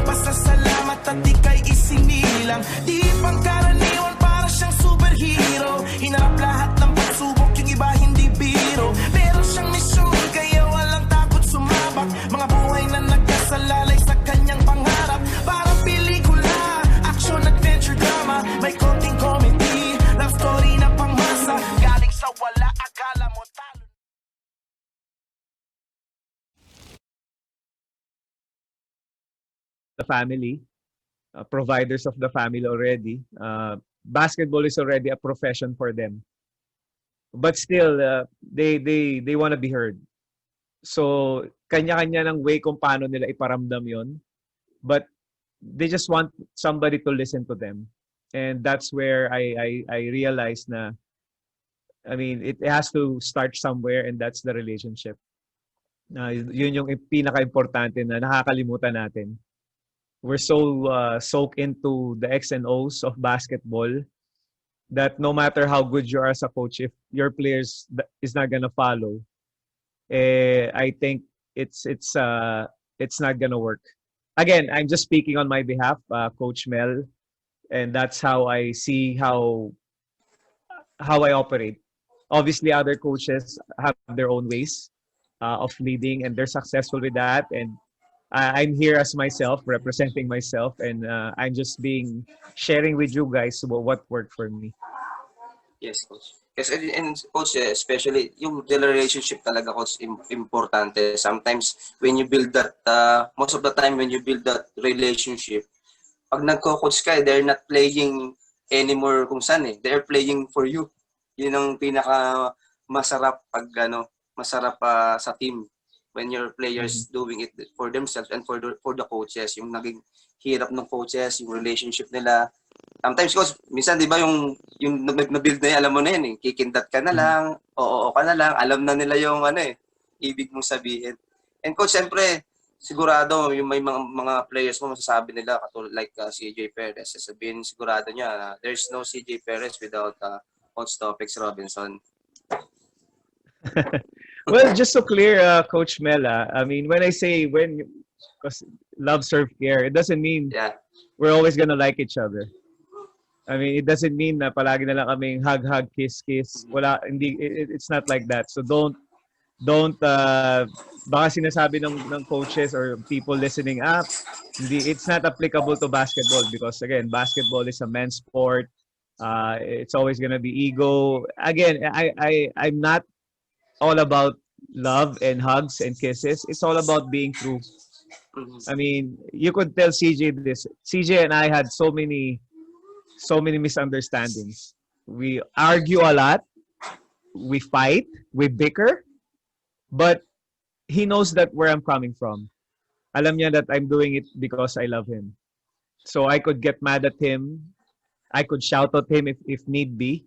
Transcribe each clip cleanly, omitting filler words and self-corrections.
Basta salamat at ika'y isinilang. Di pangkaraniwan, para siyang superhero. Hinarap lahat ng pagsubok, yung iba hindi biro. Meron siyang misyon, kaya walang takot sumabak. Mga buhay na nagkasalalay sa kanyang pangarap. Parang pelikula, action, adventure, drama. May konting comedy, love story na pangmasa. Galing sa wala, akala mo talo. The family, providers of the family already. Basketball is already a profession for them. But still, they want to be heard. So, kanya-kanya ng way kung paano nila iparamdam yon. But they just want somebody to listen to them. And that's where I realized na, I mean, it has to start somewhere, and that's the relationship. Yun yung pinaka-importante na nakakalimutan natin. We're so soaked into the X and O's of basketball that no matter how good you are as a coach, if your players is not gonna follow, I think it's not gonna work. Again, I'm just speaking on my behalf, Coach Mel, and that's how I see how I operate. Obviously, other coaches have their own ways of leading, and they're successful with that. And I'm here as myself, representing myself, and I'm just sharing with you guys what worked for me. Yes, coach. Yes, and coach, especially yung relationship talaga, coach, importante. Sometimes when you build that, most of the time when you build that relationship, pag nagko-coach ka, they're not playing anymore kung saan eh. They're playing for you. Yun ang pinaka masarap pag masarap sa team. When your players doing it for themselves and for the coaches, yung naging hirap ng coaches, yung relationship nila. Sometimes, coach, minsan, di ba, yung na-build na yan, alam mo na yan, eh. Kikindat ka na lang, oo ka na lang, alam na nila yung ibig mong sabihin. And coach, siyempre, sigurado, yung may mga players mo, masasabi nila, katulad like CJ Perez, sasabihin sigurado niya, there's no CJ Perez without Coach Topex Robinson. Well, just so clear, Coach Mela, I mean, when I say because love, serve, care, it doesn't mean we're always gonna like each other. I mean, it doesn't mean na palagi na lang kaming hug, kiss. Wala, hindi, it's not like that. So don't baka sinasabi ng coaches or people listening up, it's not applicable to basketball because again, basketball is a men's sport. It's always gonna be ego. Again, I'm not all about love and hugs and kisses. It's all about being true. I mean, you could tell CJ this. CJ and I had so many misunderstandings. We argue a lot. We fight. We bicker. But he knows that where I'm coming from. Alam niya that I'm doing it because I love him. So I could get mad at him. I could shout at him if need be.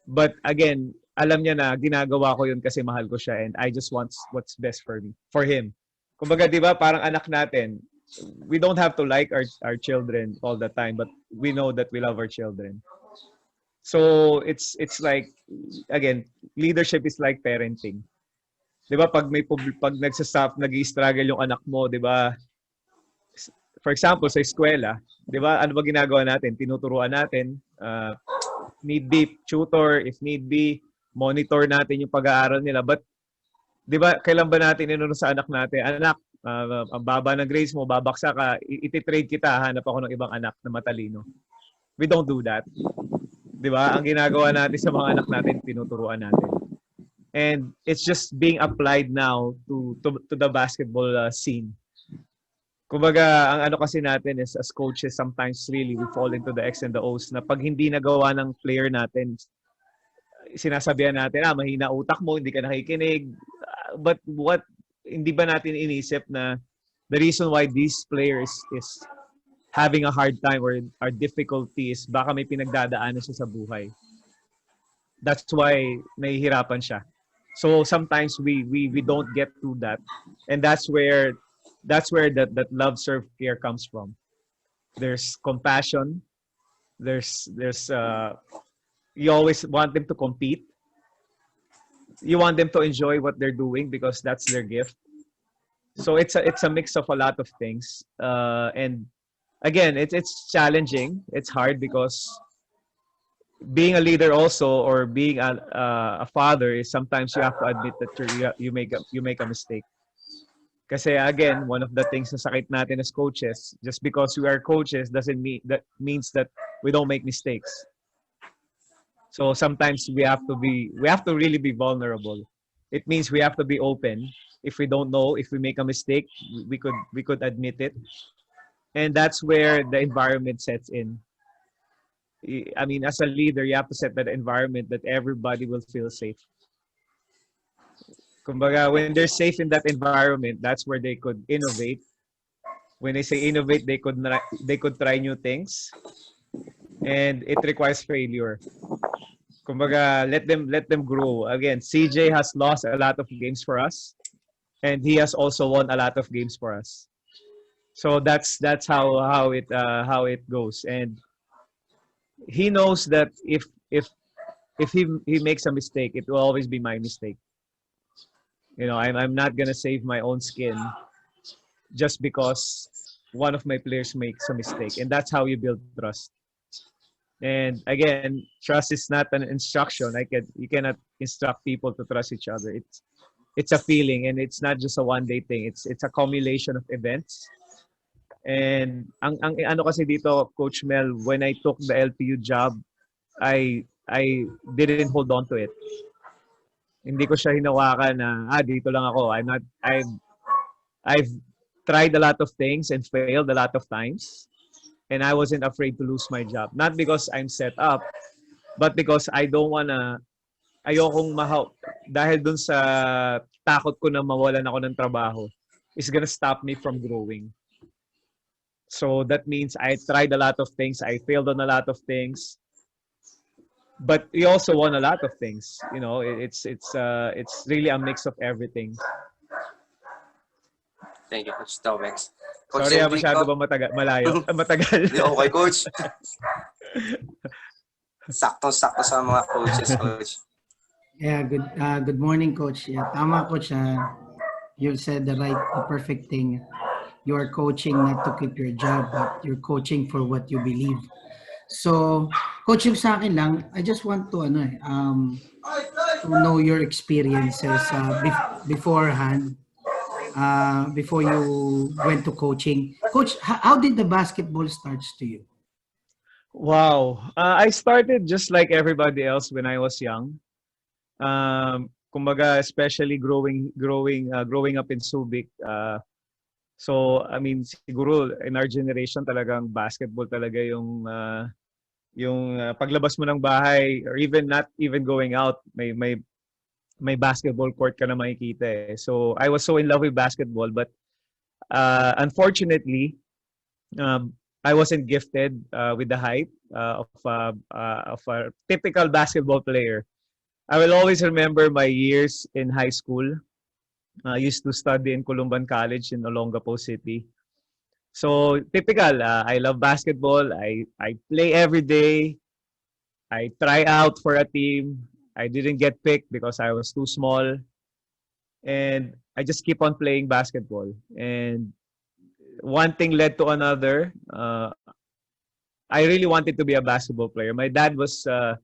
But again, alam niya na ginagawa ko yun kasi mahal ko siya and I just want what's best for him. Kumbaga, di ba, parang anak natin, we don't have to like our children all the time, but we know that we love our children. So it's like, again, leadership is like parenting. Di ba, pag nag-struggle yung anak mo, di ba, for example, sa eskwela, di ba, ano ba ginagawa natin? Tinuturuan natin, need be tutor, if need be, monitor natin yung pag-aaral nila. But, di ba, kailan ba natin inunod sa anak natin? Anak, ang baba ng grades mo, babaksa ka, ititrade kita, hanap ako ng ibang anak na matalino. We don't do that. Di ba? Ang ginagawa natin sa mga anak natin, tinuturuan natin. And it's just being applied now to the basketball scene. Kumbaga, ang ano kasi natin is as coaches, sometimes really we fall into the X and the O's na pag hindi nagawa ng player natin, sinasabihan natin, mahina utak mo, hindi ka nakikinig. But hindi ba natin inisip na the reason why these players is having a hard time or our difficulty is baka may pinagdadaanan siya sa buhay. That's why nahihirapan siya. So sometimes we don't get through that. And that's where that love, serve, care comes from. There's compassion. There's you always want them to compete. You want them to enjoy what they're doing because that's their gift. So it's a mix of a lot of things. And again, it's challenging. It's hard because being a leader also, or being a father, is sometimes you have to admit that you make a mistake. Kasi again, one of the things na sakit natin as coaches, just because we are coaches doesn't mean that means that we don't make mistakes. So sometimes we have to really be vulnerable. It means we have to be open. If we don't know, if we make a mistake, we could admit it. And that's where the environment sets in. I mean, as a leader, you have to set that environment that everybody will feel safe. Kumbaga, when they're safe in that environment, that's where they could innovate. When they say innovate, they could try new things, and it requires failure. Kumbaga, let them grow. Again, CJ has lost a lot of games for us, and he has also won a lot of games for us. So that's how it goes. And he knows that if he makes a mistake, it will always be my mistake. You know, I'm not gonna save my own skin just because one of my players makes a mistake, and that's how you build trust. And again, trust is not an instruction. You cannot instruct people to trust each other. It's a feeling, and it's not just a one day thing. It's a accumulation of events. And ang ano kasi dito, Coach Mel, when I took the LPU job, I didn't hold on to it. Hindi ko siya hinawakan na dito lang ako. I've tried a lot of things and failed a lot of times, and I wasn't afraid to lose my job. Not because I'm set up, but because ayokong dahil dun sa takot ko na mawalan ako ng trabaho is gonna stop me from growing. So that means I tried a lot of things. I failed on a lot of things. But we also won a lot of things. You know, it's really a mix of everything. Thank you, Coach Topex. Coach Sorry, Enrico. masyado ba malayo? Matagal. Hindi, okay, Coach. Sakto-sakto sa mga coaches, Coach. Yeah, good morning, Coach. Yeah, tama, Coach. You said the perfect thing. You are coaching not to keep your job, but you're coaching for what you believe. So, Coach, yung sa akin lang, I just want to to know your experiences beforehand, before you went to coaching. Coach, how did the basketball starts to you? Wow. I started just like everybody else when I was young. Kumbaga, especially growing up in Subic. So, I mean, siguro in our generation talagang basketball talaga yung paglabas mo ng bahay, or even not even going out, may basketball court ka na makikita eh. So, I was so in love with basketball, but unfortunately, I wasn't gifted with the height of a typical basketball player. I will always remember my years in high school. I used to study in Columban College in Olongapo City. So typical, I love basketball. I play every day. I try out for a team. I didn't get picked because I was too small. And I just keep on playing basketball. And one thing led to another. I really wanted to be a basketball player. My dad was a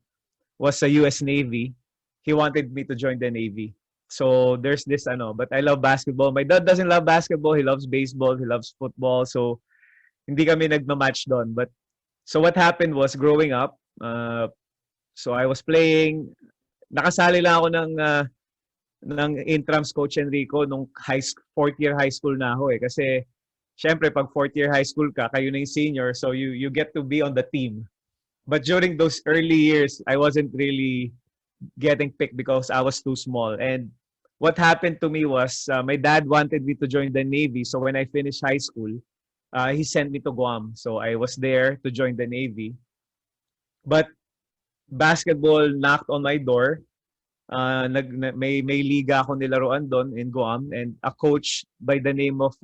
US Navy. He wanted me to join the Navy. So there's this but I love basketball. My dad doesn't love basketball. He loves baseball. He loves football. So hindi kami nagma-match doon. But so what happened was, growing up, so I was playing. Nakasali lang ako ng intrams, Coach Enrico, nung fourth year high school na ako eh. Kasi syempre pag fourth year high school ka, kayo na yung senior, so you get to be on the team. But during those early years, I wasn't really getting picked because I was too small. And what happened to me was, my dad wanted me to join the Navy. So when I finished high school, he sent me to Guam. So I was there to join the Navy. But basketball knocked on my door. May liga ako nilaruan doon in Guam. And a coach by the name of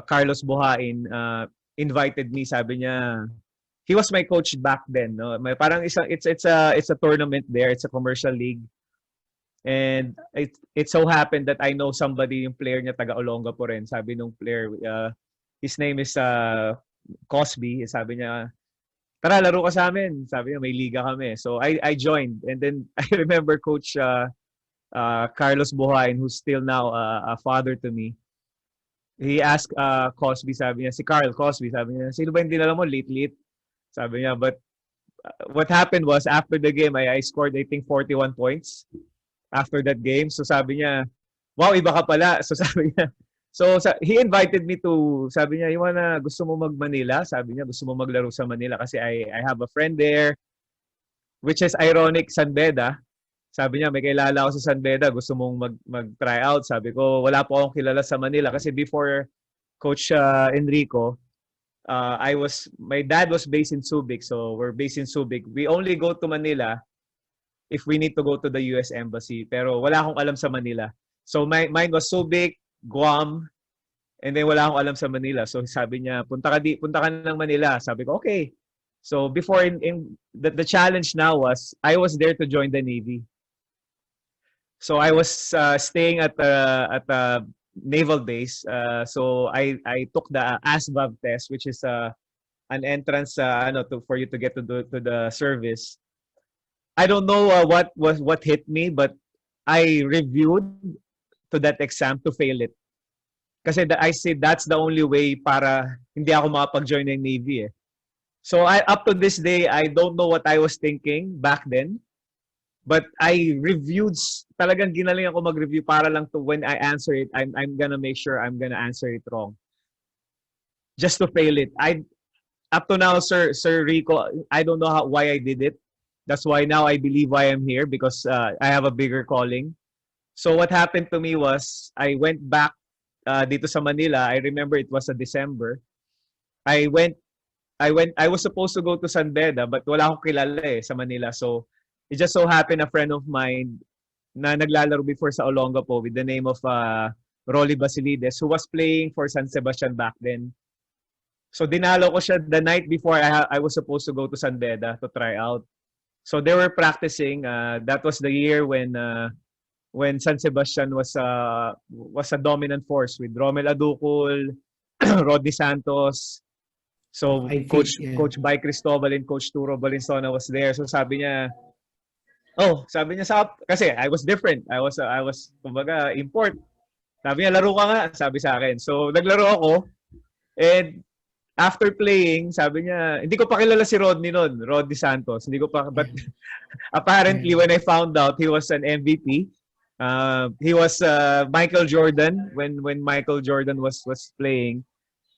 Carlos Buhain invited me. Sabi niya, he was my coach back then. No? Parang it's a tournament there. It's a commercial league. And it so happened that I know somebody, yung player niya taga Olonga po rin. Sabi nung player, his name is Cosby. Sabi niya, tara, laro ka sa amin. Sabi niya, may liga kami. So I joined. And then I remember Coach Carlos Buhain, who's still now a father to me. He asked Cosby, sabi niya, si Carl Cosby, sabi niya, sino ba yung dinala mo? Late. Sabi niya, but what happened was, after the game, I scored, I think, 41 points after that game. So sabi niya, wow, iba ka pala. So sabi niya, he invited me to, sabi niya, gusto mo mag-Manila? Sabi niya, gusto mo maglaro sa Manila kasi I have a friend there, which is ironic, San Beda. Sabi niya, may kilala ako sa San Beda, gusto mong mag-try out. Sabi ko, wala po akong kilala sa Manila kasi before Coach Enrico, my dad was based in Subic, so we're based in Subic. We only go to Manila if we need to go to the US Embassy, pero wala akong alam sa Manila. So mine was Subic, Guam, and then wala akong alam sa Manila. So sabi niya, punta ka ng Manila. Sabi ko, okay. So before the challenge now was, I was there to join the Navy. So I was staying at the naval base. So I took the ASVAB test, which is an entrance for you to get to the service. I don't know what hit me, but I reviewed to that exam to fail it. Kasi I said that's the only way para hindi ako makapag-join ng Navy. So up to this day, I don't know what I was thinking back then. But I reviewed, talagang ginaling ako mag-review para lang to when I answer it, I'm gonna make sure I'm gonna answer it wrong. Just to fail it. Up to now, Sir Rico, I don't know why I did it. That's why now I believe why I'm here, because I have a bigger calling. So what happened to me was, I went back dito sa Manila. I remember it was a December. I was supposed to go to San Beda, but wala akong kilala sa Manila. So it just so happened a friend of mine na naglalaro before sa Olonga po with the name of Rolly Basilides, who was playing for San Sebastian back then. So dinalo ko siya the night before I was supposed to go to San Beda to try out. So they were practicing. That was the year when San Sebastian was a dominant force with Romel Aducul, Rodney Santos. So Coach Bay Cristobal and Coach Turo Valenzuela was there. So sabi niya, kasi I was different. I was kumbaga import. Sabi niya, laro ka nga, sabi sa akin. So naglaro ako, and after playing, sabi niya, hindi ko pa kilala si Rodney Santos. Hindi ko pa, but apparently when I found out he was an MVP, he was Michael Jordan when Michael Jordan was playing.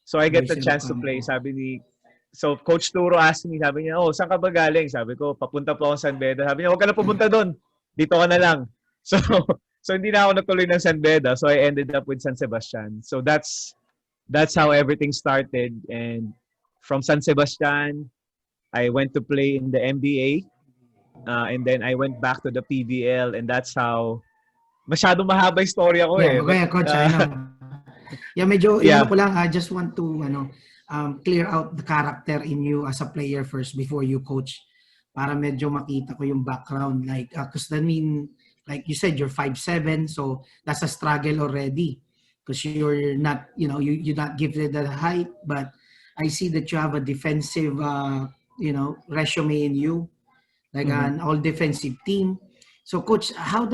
So I get the chance to play. So Coach Turo asked me, sabi niya, saan ka ba galing? Sabi ko, papunta po ako San Beda. Sabi niya, huwag ka na pumunta doon. Dito ka na lang. So hindi na ako natuloy ng San Beda. So I ended up with San Sebastian. So that's how everything started. And from San Sebastian, I went to play in the NBA. And then I went back to the PBL. And that's how, masyadong mahaba yung story ako Okay, Coach, medyo ko lang, I just want to clear out the character in you as a player first before you coach, para medyo makita ko yung background, like because I mean, like you said, you're 5'7", so that's a struggle already because you're not, you're not gifted that height, but I see that you have a defensive resume in you, like an all defensive team. So Coach, how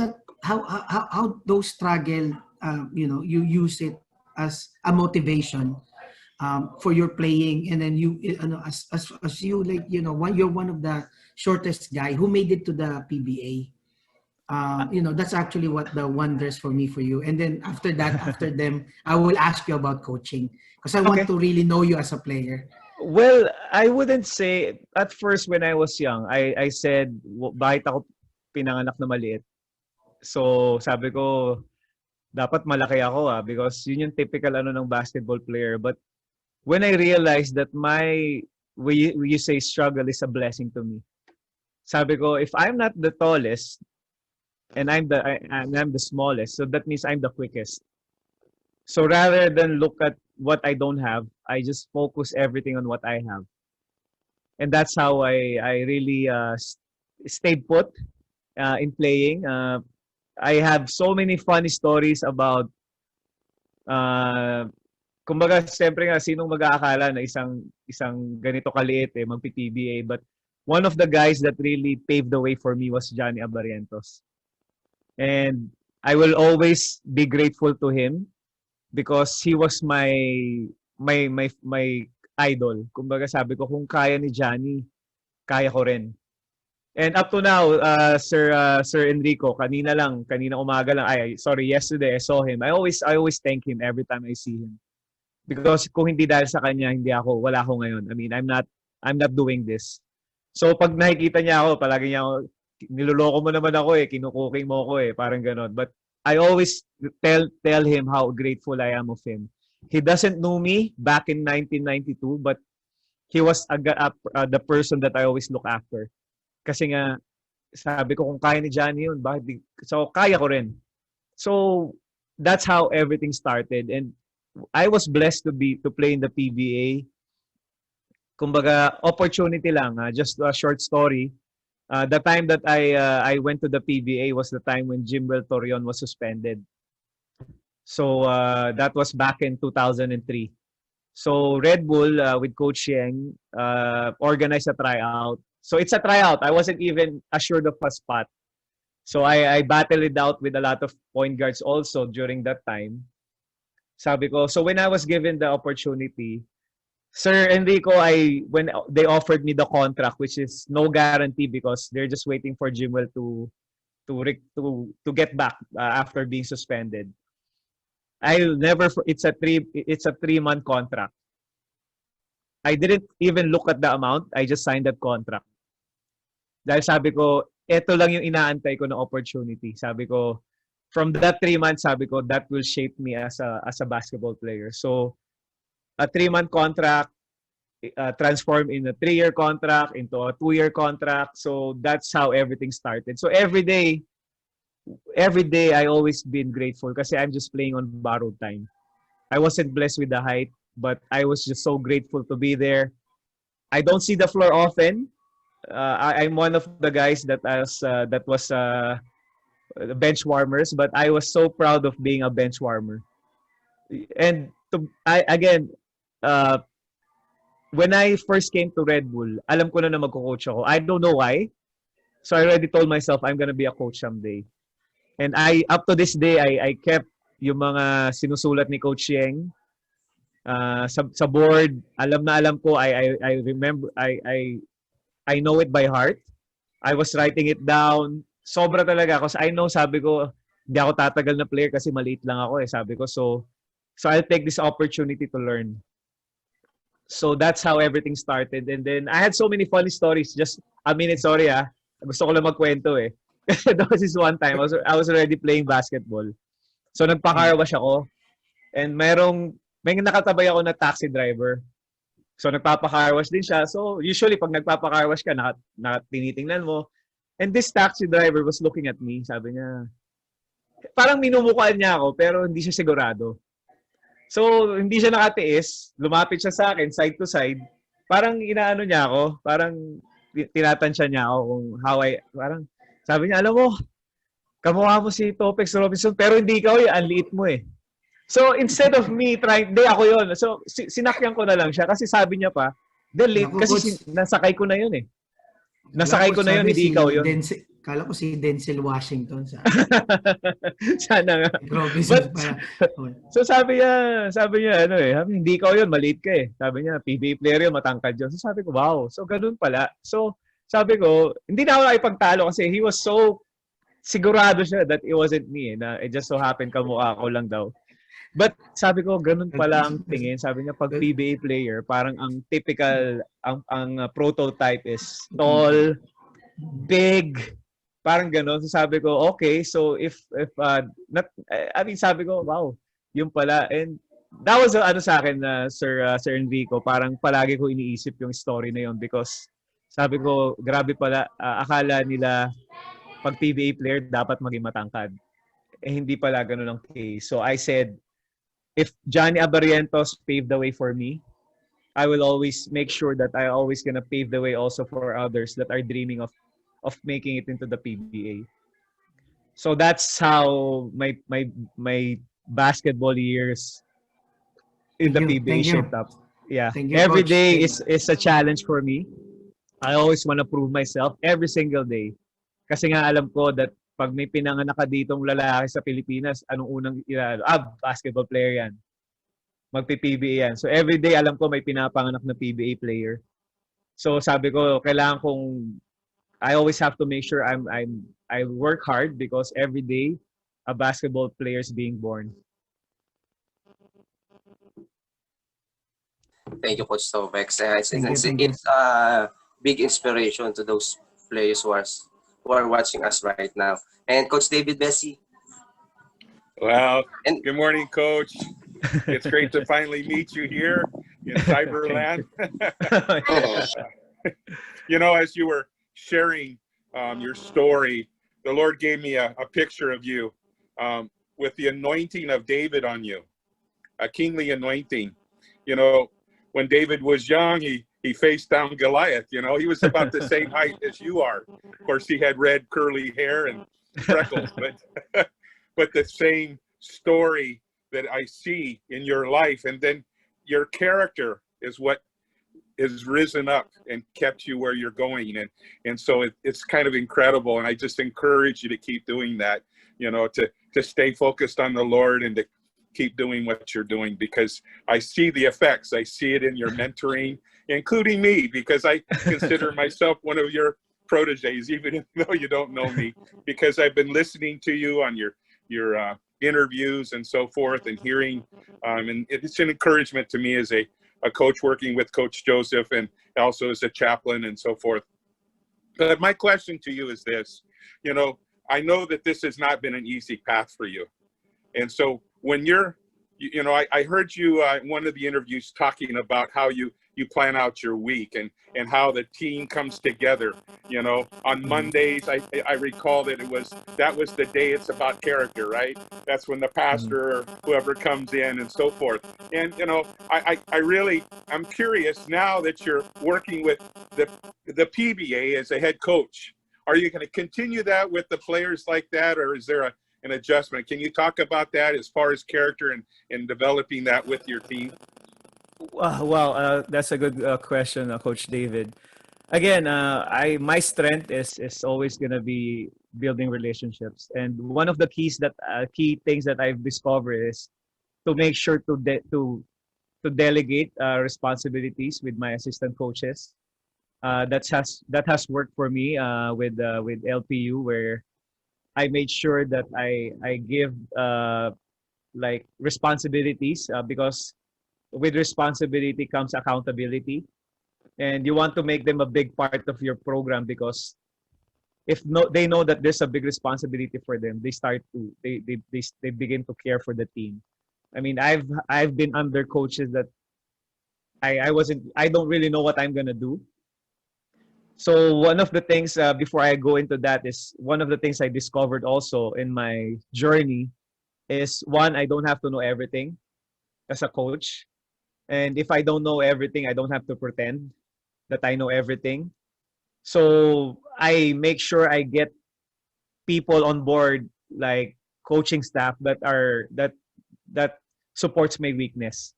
those struggle, you use it as a motivation for your playing, and then as you, like, you're one of the shortest guy who made it to the PBA. That's actually what the wonders for me for you. And then after them, I will ask you about coaching because I want to really know you as a player. Well, I wouldn't say at first when I was young, I said, bakit ako pinanganak na maliit? So sabi ko, dapat malaki ako because yun yung typical ng basketball player. But when I realized that you say struggle is a blessing to me. Sabi ko, if I'm not the tallest and I'm the smallest, so that means I'm the quickest. So rather than look at what I don't have, I just focus everything on what I have. And that's how I really stayed put in playing. I have so many funny stories about kumbaga siyempre nga sinong mag-aakala na isang ganito kaliit magpi-PBA, but one of the guys that really paved the way for me was Johnny Abarientos. And I will always be grateful to him because he was my idol. Kumbaga sabi ko kung kaya ni Johnny, kaya ko rin. And up to now, Sir Enrico, kanina umaga lang, yesterday I saw him. I always thank him every time I see him. Because kung hindi dahil sa kanya, wala ako ngayon. I mean, I'm not doing this. So pag nakikita niya ako, palagi niya ako, niloloko mo naman ako kinukuking mo ako parang ganon. But I always tell him how grateful I am of him. He doesn't know me back in 1992, but he was the person that I always look after. Kasi nga, sabi ko kung kaya ni Johnny yun, so kaya ko rin. So that's how everything started. And I was blessed to play in the PBA. Kumbaga, opportunity lang. Just a short story. The time that I went to the PBA was the time when Jimwell Torion was suspended. So that was back in 2003. So Red Bull with Coach Yeng organized a tryout. So it's a tryout. I wasn't even assured of a spot. So I battled it out with a lot of point guards also during that time. Sabi ko, so when I was given the opportunity, Sir Enrico, when they offered me the contract, which is no guarantee because they're just waiting for Jimwell to get back after being suspended. It's a 3-month contract. I didn't even look at the amount. I just signed that contract. Dahil sabi ko, eto lang yung inaantay ko na opportunity. Sabi ko, from that 3 months, sabi ko, that will shape me as a basketball player. So, a 3-month contract transformed in a 3-year contract, into a 2-year contract. So, that's how everything started. So, every day, I always been grateful kasi I'm just playing on borrowed time. I wasn't blessed with the height, but I was just so grateful to be there. I don't see the floor often. I'm one of the guys that was bench warmers, but I was so proud of being a bench warmer. And when I first came to Red Bull, alam ko na magko-coach ako. I don't know why. So I already told myself I'm gonna be a coach someday. And up to this day, I kept yung mga sinusulat ni Coach Yeng sa board. Alam ko. I remember. I know it by heart. I was writing it down. Sobra talaga. Kasi I know, sabi ko, hindi ako tatagal na player kasi maliit lang ako sabi ko. So I'll take this opportunity to learn. So that's how everything started. And then I had so many funny stories. Just a minute, sorry Gusto ko lang magkwento There was this one time, I was already playing basketball. So nagpa-car wash ako. And may nakatabay ako na taxi driver. So nagpapa-car wash din siya. So usually pag nagpapa-car wash ka, tinitingnan mo. And this taxi driver was looking at me. Sabi niya, parang minumukuan niya ako pero hindi siya sigurado. So hindi siya nakatiis. Lumapit siya sa akin, side to side. Parang inaano niya ako. Parang tinatansya niya ako kung parang sabi niya, alam mo, kamukha mo si Topex Robinson pero hindi ikaw ang liit mo So, instead of me trying, ako yun. So, sinakyan ko na lang siya kasi sabi niya pa, delete, kasi nasakay ko na yun Nasakay ko na yun, hindi ikaw yun. Kala ko si Denzel Washington. Sana nga. So, sabi niya, hindi ikaw yun, maliit ka Sabi niya, PBA player yun, matangkad yun. So, sabi ko, wow. So, ganun pala. So, sabi ko, hindi na ako nakipagtalo kasi he was so sigurado siya that it wasn't me na it just so happened kamukha ko lang daw. But sabi ko, ganun pala ang tingin. Sabi niya, pag PBA player, parang ang typical, ang prototype is tall, big, parang ganun. So sabi ko, okay, so sabi ko, wow, yun pala. And that was sa akin, Sir Enrico, parang palagi ko iniisip yung story na yun because sabi ko, grabe pala, akala nila pag PBA player dapat maging matangkad. Hindi pala ganun ang case. So I said, if Johnny Abarientos paved the way for me, I will always make sure that I always gonna pave the way also for others that are dreaming of making it into the PBA. So that's how my basketball years in the PBA Thank you. shaped up. Yeah. Thank you, Every coach. day is a challenge for me. I always want to prove myself every single day. Kasi nga alam ko that pag may pinanganak ka ditong lalaki sa Pilipinas, anong unang basketball player yan. Magpi-PBA yan. So every day alam ko may pinapanganak na PBA player. So sabi ko, kailangan kong I always have to make sure I work hard because every day a basketball player is being born. Thank you, Coach Topex. Thank you. It's a big inspiration to those players who are watching us right now. And Coach David Bessey. Well, And good morning, Coach. It's great to finally meet you here in Cyberland. You know, as you were sharing your story, the Lord gave me a picture of you with the anointing of David on you, a kingly anointing. You know, when David was young, he faced down Goliath. You know, he was about the same height as you are. Of course, he had red curly hair and freckles, but but the same story that I see in your life, and then your character is what has risen up and kept you where you're going, and so it's kind of incredible. And I just encourage you to keep doing that. You know, to stay focused on the Lord and to keep doing what you're doing, because I see the effects. I see it in your mentoring, including me, because I consider myself one of your proteges, even though you don't know me, because I've been listening to you on your interviews and so forth, and hearing, and it's an encouragement to me as a coach working with Coach Joseph, and also as a chaplain and so forth. But my question to you is this: you know, I know that this has not been an easy path for you, and so when you know, I heard you in one of the interviews talking about how you plan out your week, and how the team comes together. You know, on Mondays, I recall that that was the day it's about character, right? That's when the pastor or whoever comes in and so forth. And, you know, I'm curious now that you're working with the PBA as a head coach. Are you going to continue that with the players like that, or is there an adjustment? Can you talk about that as far as character and developing that with your team? Well, that's a good question, Coach David. Again, my strength is always gonna be building relationships, and one of the key things that I've discovered is to make sure to delegate responsibilities with my assistant coaches. That has worked for me with LPU, where I made sure that I give like responsibilities, because with responsibility comes accountability, and you want to make them a big part of your program, because if no, they know that there's a big responsibility for them, they begin to care for the team. I mean, I've been under coaches that I don't really know what I'm gonna do. So one of the things, before I go into that, is one of the things I discovered also in my journey is, one, I don't have to know everything as a coach. And if I don't know everything, I don't have to pretend that I know everything. So I make sure I get people on board, like coaching staff that supports my weakness.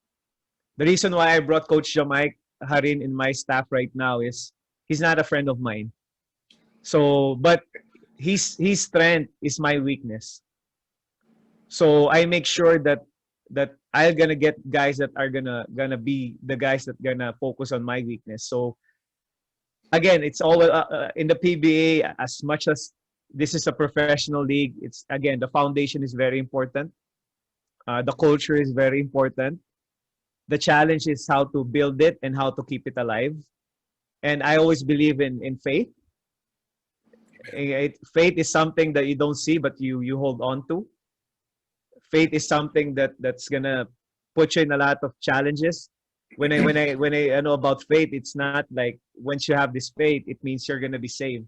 The reason why I brought Coach Jamaic Harin in my staff right now is he's not a friend of mine. So, but his strength is my weakness. So I make sure that I'm gonna get guys that are gonna be the guys that gonna focus on my weakness. So again, it's all in the PBA. As much as this is a professional league, it's, again, the foundation is very important. The culture is very important. The challenge is how to build it and how to keep it alive. And I always believe in faith. Faith is something that you don't see, but you hold on to. Faith is something that's gonna put you in a lot of challenges. When I know about faith, it's not like once you have this faith, it means you're gonna be saved.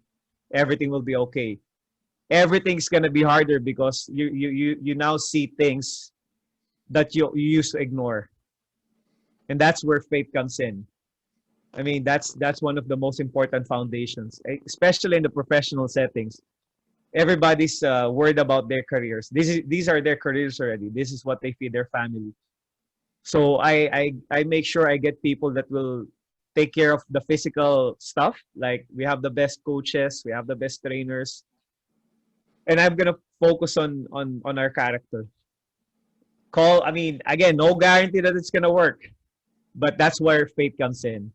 Everything will be okay. Everything's gonna be harder because you now see things that you used to ignore, and that's where faith comes in. I mean, that's one of the most important foundations, especially in the professional settings. everybody's worried about their careers. These are their careers already. This is what they feed their family. So I make sure I get people that will take care of the physical stuff. Like we have the best coaches, we have the best trainers, and I'm gonna focus on our character. I mean, again, no guarantee that it's gonna work, but that's where faith comes in.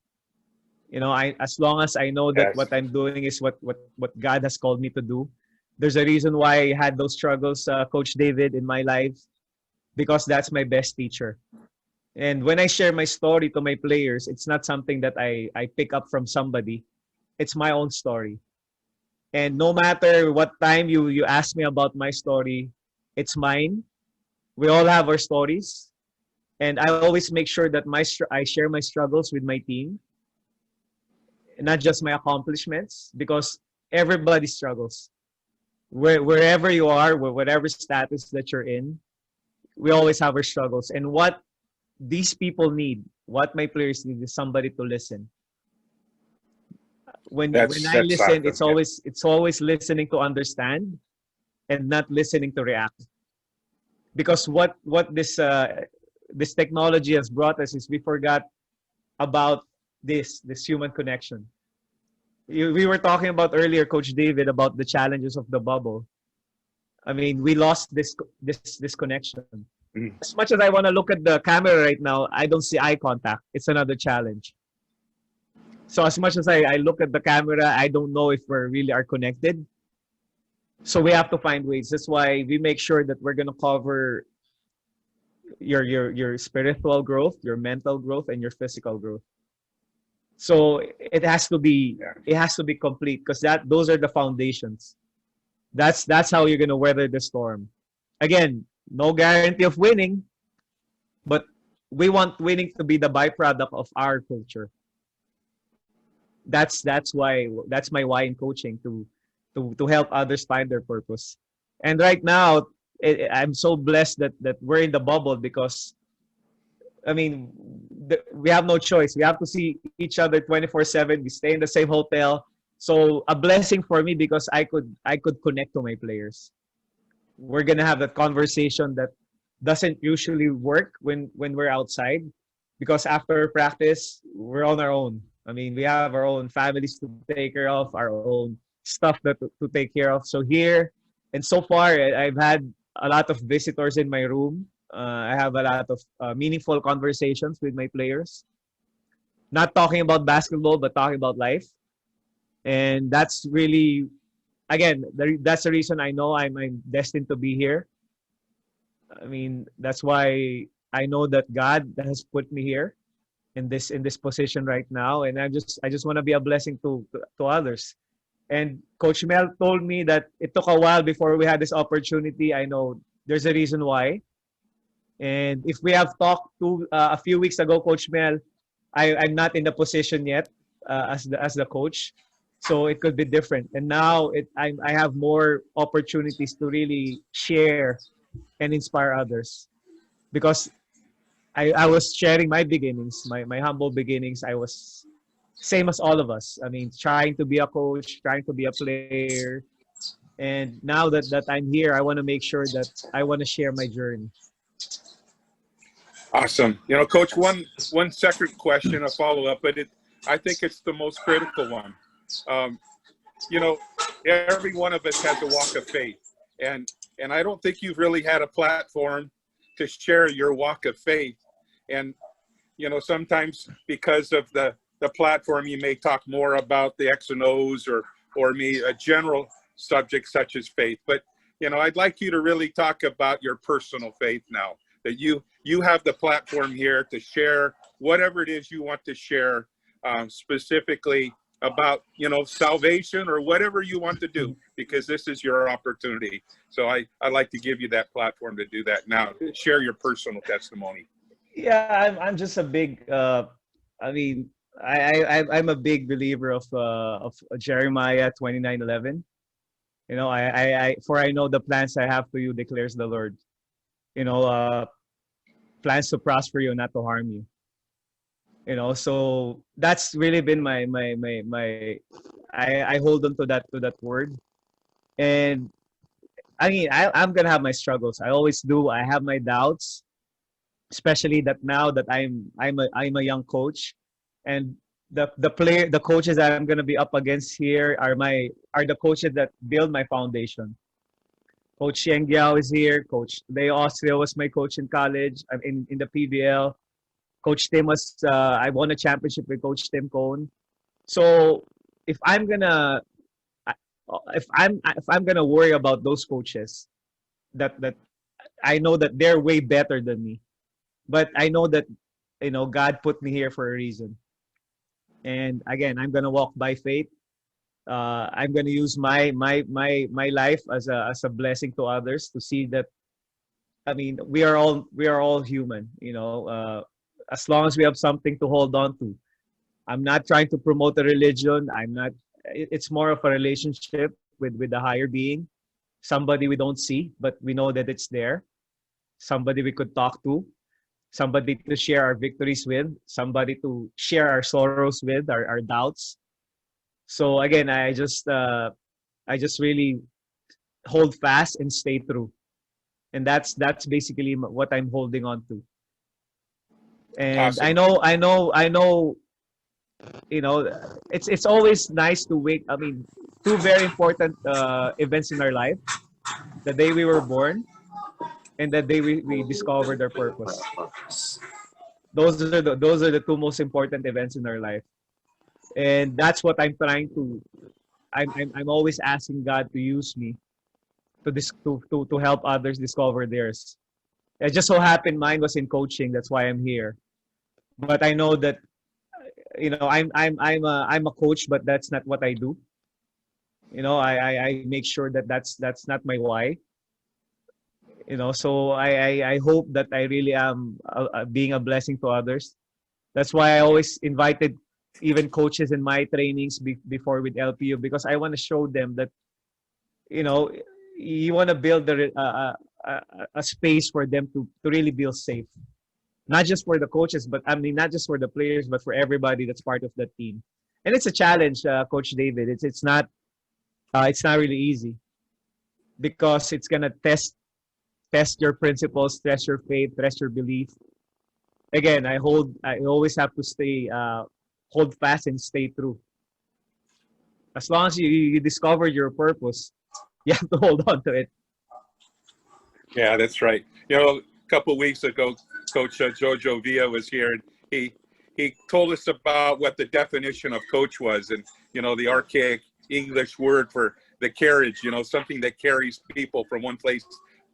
I as long as I know that Yes. what I'm doing is what God has called me to do. There's a reason why I had those struggles, Coach David, in my life, because that's my best teacher. And when I share my story to my players, it's not something that I pick up from somebody. It's my own story. And no matter what time you ask me about my story, it's mine. We all have our stories. And I always make sure that I share my struggles with my team, not just my accomplishments, because everybody struggles. Wherever you are, whatever status that you're in, we always have our struggles. And what these people need, what my players need, is somebody to listen. When I listen, awesome. it's always listening to understand and not listening to react. Because what this technology has brought us is we forgot about this human connection. We were talking about earlier, Coach David, about the challenges of the bubble. I mean, we lost this connection. Mm. As much as I want to look at the camera right now, I don't see eye contact. It's another challenge. So as much as I look at the camera, I don't know if we really are connected. So we have to find ways. That's why we make sure that we're gonna cover your spiritual growth, your mental growth, and your physical growth. So it has to be complete, because those are the foundations. That's how you're gonna weather the storm. Again, no guarantee of winning, but we want winning to be the byproduct of our culture. That's my why in coaching, to help others find their purpose. And right now, I'm so blessed that we're in the bubble, because I mean, we have no choice. We have to see each other 24/7. We stay in the same hotel. So a blessing for me, because I could connect to my players. We're gonna have that conversation that doesn't usually work when we're outside, because after practice we're on our own. I mean, we have our own families to take care of, our own stuff to take care of. So here, and so far, I've had a lot of visitors in my room. I have a lot of meaningful conversations with my players. Not talking about basketball, but talking about life. And that's really, again, that's the reason I know I'm destined to be here. I mean, that's why I know that God has put me here in this position right now, and I just want to be a blessing to others. And Coach Mel told me that it took a while before we had this opportunity. I know there's a reason why. And if we have talked to a few weeks ago, Coach Mel, I'm not in the position yet as the coach, so it could be different. And now I have more opportunities to really share and inspire others, because I was sharing my beginnings, my humble beginnings. I was same as all of us. I mean, trying to be a coach, trying to be a player. And now that I'm here, I want to make sure that I want to share my journey. Awesome. Coach, one second question, a follow-up, but I think it's the most critical one. Every one of us has a walk of faith, and I don't think you've really had a platform to share your walk of faith. And sometimes because of the platform, you may talk more about the X and O's or a general subject such as faith. But I'd like you to really talk about your personal faith now, that you have the platform here to share whatever it is you want to share, specifically about salvation or whatever you want to do, because this is your opportunity. So I'd like to give you that platform to do that now. Share your personal testimony. Yeah, I'm just a big. I mean, I'm a big believer of Jeremiah 29:11. I know the plans I have for you, declares the Lord. Plans to prosper you, not to harm you. So that's really been my I hold on to that word. And I mean, I'm gonna have my struggles. I always do. I have my doubts, especially that now that I'm a young coach, and the coaches that I'm gonna be up against here are the coaches that build my foundation. Coach Sheng Giao is here. Coach Leo Austria was my coach in college. I'm in the PBL. Coach Tim was I won a championship with Coach Tim Cohn. So if I'm gonna if I'm gonna worry about those coaches, that I know that they're way better than me, but I know that God put me here for a reason. And again, I'm gonna walk by faith. I'm gonna use my life as a blessing to others to see that. I mean, we are all human. As long as we have something to hold on to. I'm not trying to promote a religion. I'm not. It's more of a relationship with the higher being, somebody we don't see, but we know that it's there. Somebody we could talk to, somebody to share our victories with, somebody to share our sorrows with, our doubts. So again, I just really hold fast and stay true, and that's basically what I'm holding on to. And Awesome. I know, it's always nice to wake. I mean, two very important events in our life: the day we were born and the day we discovered our purpose. Those are the two most important events in our life, and that's what I'm trying to. I'm always asking God to use me to help others discover theirs. It just so happened mine was in coaching. That's why I'm here. But I know that I'm a coach, but that's not what I do. I make sure that that's not my why. So I hope that I really am being a blessing to others. That's why I always invited even coaches in my trainings before with LPU, because I want to show them that you know you want to build a space for them to really feel safe, not just for the coaches, but I mean not just for the players, but for everybody that's part of the team. And it's a challenge, Coach David. It's not really easy, because it's gonna test your principles, test your faith, test your belief. Again, I always have to stay hold fast and stay true. As long as you discover your purpose, you have to hold on to it. Yeah, that's right. A couple of weeks ago, Coach Jojo Villa was here, and he told us about what the definition of coach was, and the archaic English word for the carriage. Something that carries people from one place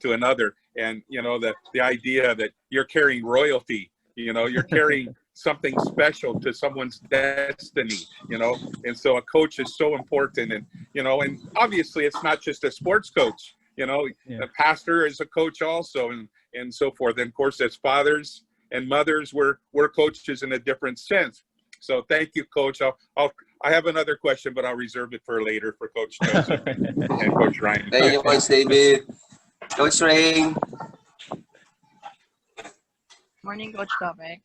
to another, and the idea that you're carrying royalty. You're carrying something special to someone's destiny. And so a coach is so important, and obviously it's not just a sports coach. Yeah. A pastor is a coach also, and so forth. And of course, as fathers and mothers, we're coaches in a different sense. So thank you, Coach. I have another question, but I'll reserve it for later for Coach Joseph and Coach Ryan. Thank you, Coach David. Coach Rain. Morning, Coach Topex.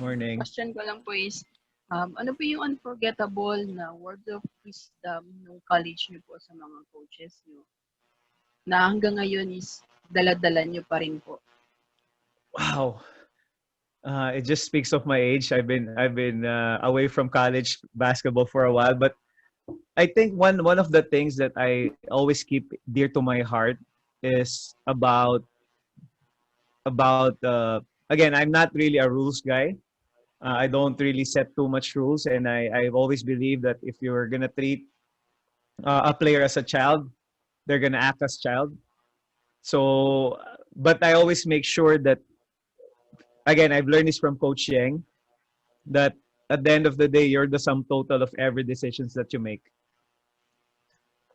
Morning. Question ko lang po is, ano po yung unforgettable na words of wisdom ng college niyo po sa mga coaches niyo na hanggang ngayon is dala-dala niyo pa rin po? Wow. It just speaks of my age. I've been away from college basketball for a while, but I think one of the things that I always keep dear to my heart is about again, I'm not really a rules guy. I don't really set too much rules, and I've always believed that if you're gonna treat a player as a child, they're gonna act as child. So, but I always make sure that, again, I've learned this from Coach Yang, that at the end of the day, you're the sum total of every decisions that you make.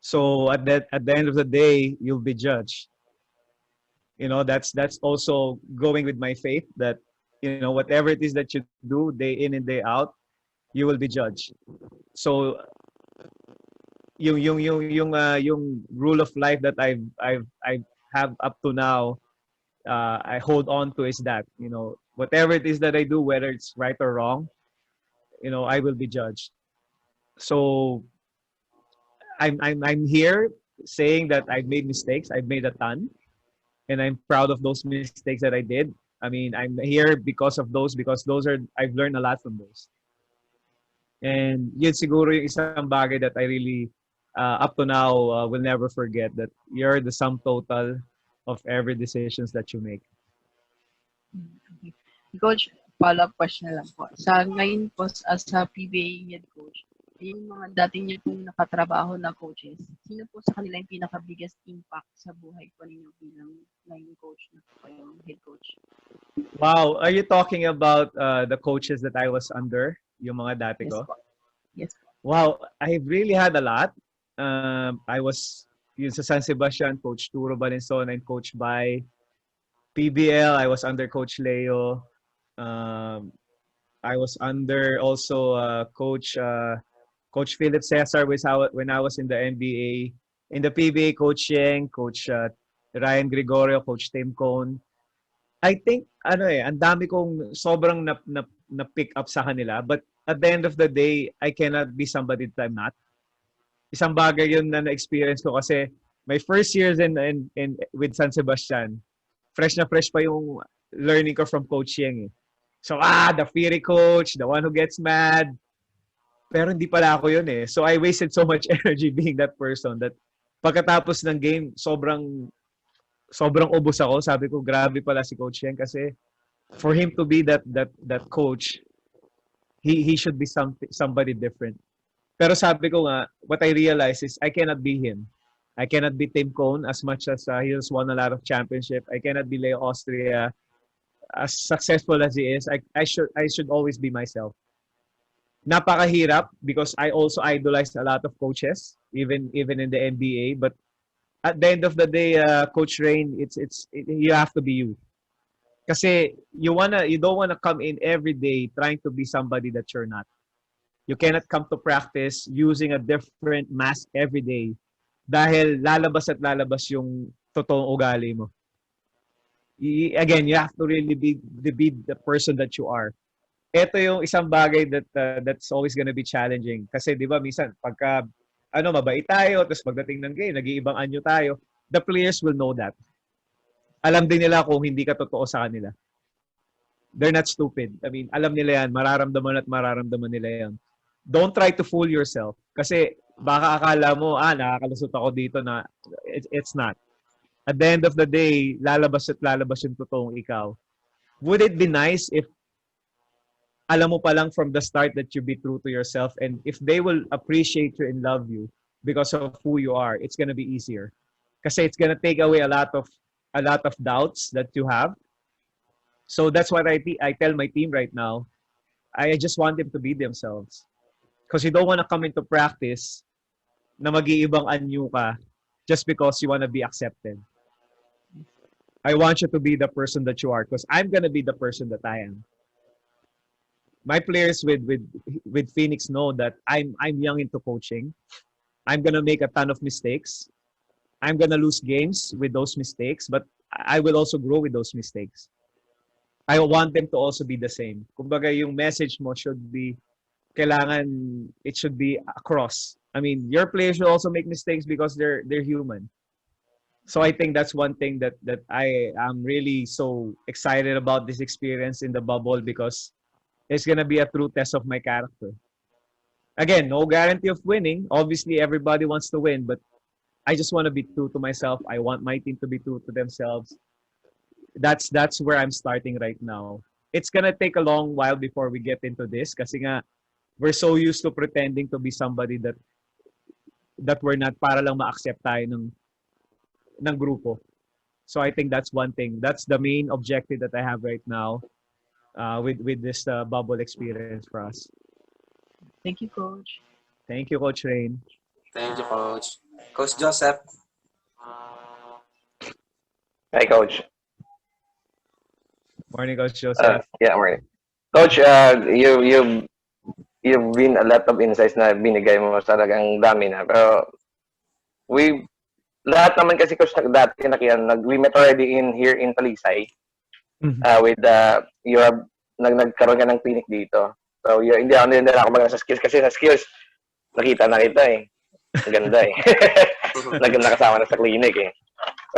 So at the end of the day, you'll be judged. That's also going with my faith that whatever it is that you do day in and day out, you will be judged. So yung rule of life that I have up to now, I hold on to, is that whatever it is that I do, whether it's right or wrong, I will be judged. So I'm here saying that I've made mistakes. I've made a ton, and I'm proud of those mistakes that I did. I mean, I'm here because those are I've learned a lot from those. And yun siguro yung isang bagay that I really up to now will never forget, that you're the sum total of every decisions that you make. Okay. Coach, follow-up question na lang po. Sa ngayon po, as a PBA head coach, yung mga dati niyo pong nakatrabaho na coaches, sino po sa kanila yung pinaka-biggest impact sa buhay po ninyo bilang line coach na po kayong head coach? Wow, are you talking about the coaches that I was under, yung mga dati Yes ko? po. Yes po. Wow, I really had a lot. I was yun sa San Sebastian, Coach Turo Valenzuela and Coach Bai. PBL, I was under Coach Leo. I was under also Coach Philip Cesar when I was in the NBA. In the PBA, Coach Yeng, Coach Ryan Gregorio, Coach Tim Cone. I think, ang dami kong sobrang na pick up sa kanila. But at the end of the day, I cannot be somebody that I'm not. Isang bagay yun na na-experience ko kasi my first years in with San Sebastian, fresh na fresh pa yung learning ko from Coach Yeng. So, the fiery coach, the one who gets mad. Pero hindi pala ako yun eh. So, I wasted so much energy being that person that pagkatapos ng game, sobrang ubos ako. Sabi ko, grabe pala si Coach Yeng kasi for him to be that coach, he should be somebody different. Pero sabi ko nga, what I realized is I cannot be him. I cannot be Tim Cone as much as he has won a lot of championship. I cannot be Leo Austria as successful as he is. I should always be myself. Napakahirap because I also idolized a lot of coaches, even in the NBA. But at the end of the day, Coach Rain, you have to be you. Kasi you don't wanna come in every day trying to be somebody that you're not. You cannot come to practice using a different mask every day dahil lalabas at lalabas yung totoong ugali mo. Again, you have to really be the person that you are. Ito yung isang bagay that's always gonna be challenging. Kasi di ba minsan pagka mabait tayo, tapos pagdating ng game, nag-iibang anyo tayo, the players will know that. Alam din nila kung hindi ka totoo sa kanila. They're not stupid. I mean, alam nila yan, mararamdaman nila yan. Don't try to fool yourself. Kasi baka akala mo, nakakalusot ako dito na it's not. At the end of the day, lalabas at lalabas yung totoong ikaw. Would it be nice if alam mo pa lang from the start that you be true to yourself, and if they will appreciate you and love you because of who you are, it's gonna be easier. Kasi it's gonna take away a lot of doubts that you have. So that's what I tell my team right now. I just want them to be themselves. Because you don't want to come into practice na mag-iibang anyo ka just because you want to be accepted. I want you to be the person that you are because I'm going to be the person that I am. My players with Phoenix know that I'm young into coaching. I'm going to make a ton of mistakes. I'm going to lose games with those mistakes, but I will also grow with those mistakes. I want them to also be the same. Kumbaga, yung message mo should be it should be across. I mean, your players should also make mistakes because they're human. So I think that's one thing that I am really so excited about this experience in the bubble because it's gonna be a true test of my character. Again, no guarantee of winning. Obviously, everybody wants to win, but I just want to be true to myself. I want my team to be true to themselves. That's where I'm starting right now. It's gonna take a long while before we get into this kasi nga we're so used to pretending to be somebody that we're not para lang ma-accept tayo ng grupo. So I think that's one thing. That's the main objective that I have right now with this bubble experience for us. Thank you, Coach. Thank you, Coach Rain. Thank you, Coach. Coach Joseph. Hi, Coach. Morning, Coach Joseph. Yeah, morning. Coach, you've been a lot of insights na binigay mo, talagang dami na. Pero lahat naman kasi, Coach, dati we met already here in Talisay. With nagkaroon ka ng clinic dito. So hindi ako magana sa skills kasi sa skills nakita na kita eh. Ang ganda eh. Nakasama na sa clinic eh.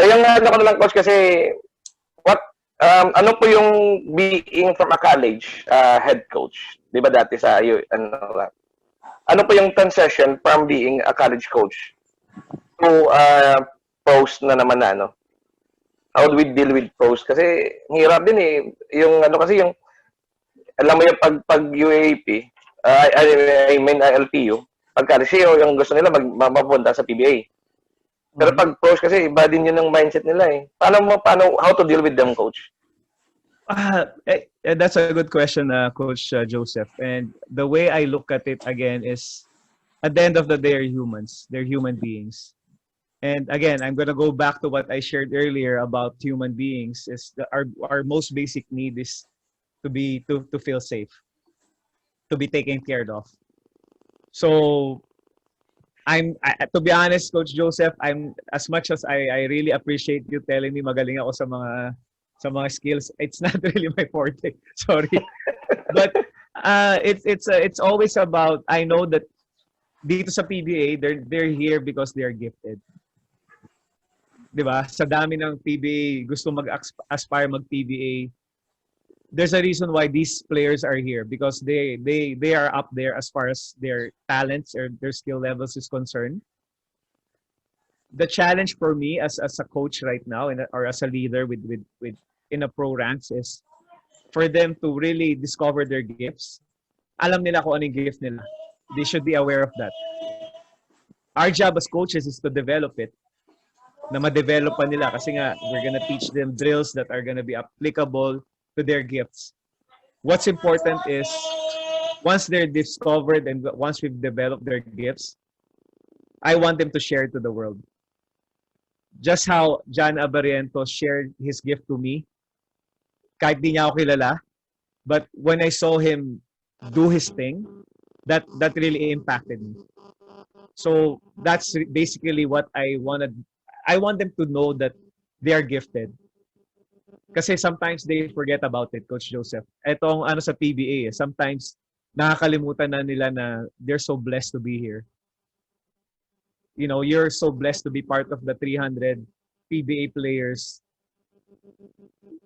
Yung ano ko na lang, coach, kasi what ano po yung being from a college head coach? 'Di ba dati sa ano po yung transition from being a college coach to post na naman na ano? How do we deal with post? Kasi hirap din eh. Yung ano kasi yung alam mo yung pag UAP, I mean LPU, pagka siya yung gusto nila mapunta sa PBA. Pero pag post kasi iba din yun ang mindset nila eh. Paano how to deal with them, coach? That's a good question, Coach Joseph. And the way I look at it again is, at the end of the day, they're humans. They're human beings. And again, I'm gonna go back to what I shared earlier about human beings. Our most basic need is to feel safe, to be taken care of. So to be honest, Coach Joseph, I'm as much as I really appreciate you telling me magaling ako sa mga skills. It's not really my forte. Sorry, but it's always about, I know that dito sa PBA they're here because they're gifted. 'Di ba? Sa dami ng PBA gusto mag-aspire mag-PBA. There's a reason why these players are here, because they are up there as far as their talents or their skill levels is concerned. The challenge for me as a coach right now or as a leader with in a pro ranks is for them to really discover their gifts. Alam nila kung anong gift nila. They should be aware of that. Our job as coaches is to develop it. Na ma-develop pa nila kasi nga we're gonna teach them drills that are gonna be applicable to their gifts. What's important is once they're discovered and once we've developed their gifts, I want them to share it to the world. Just how John Abariento shared his gift to me, kahit di niya ako kilala, but when I saw him do his thing, that really impacted me. So that's basically what I wanted. I want them to know that they are gifted. Kasi sometimes they forget about it, Coach Joseph. Etong ano sa PBA, sometimes nakakalimutan na nila na they're so blessed to be here. You know, you're so blessed to be part of the 300 PBA players.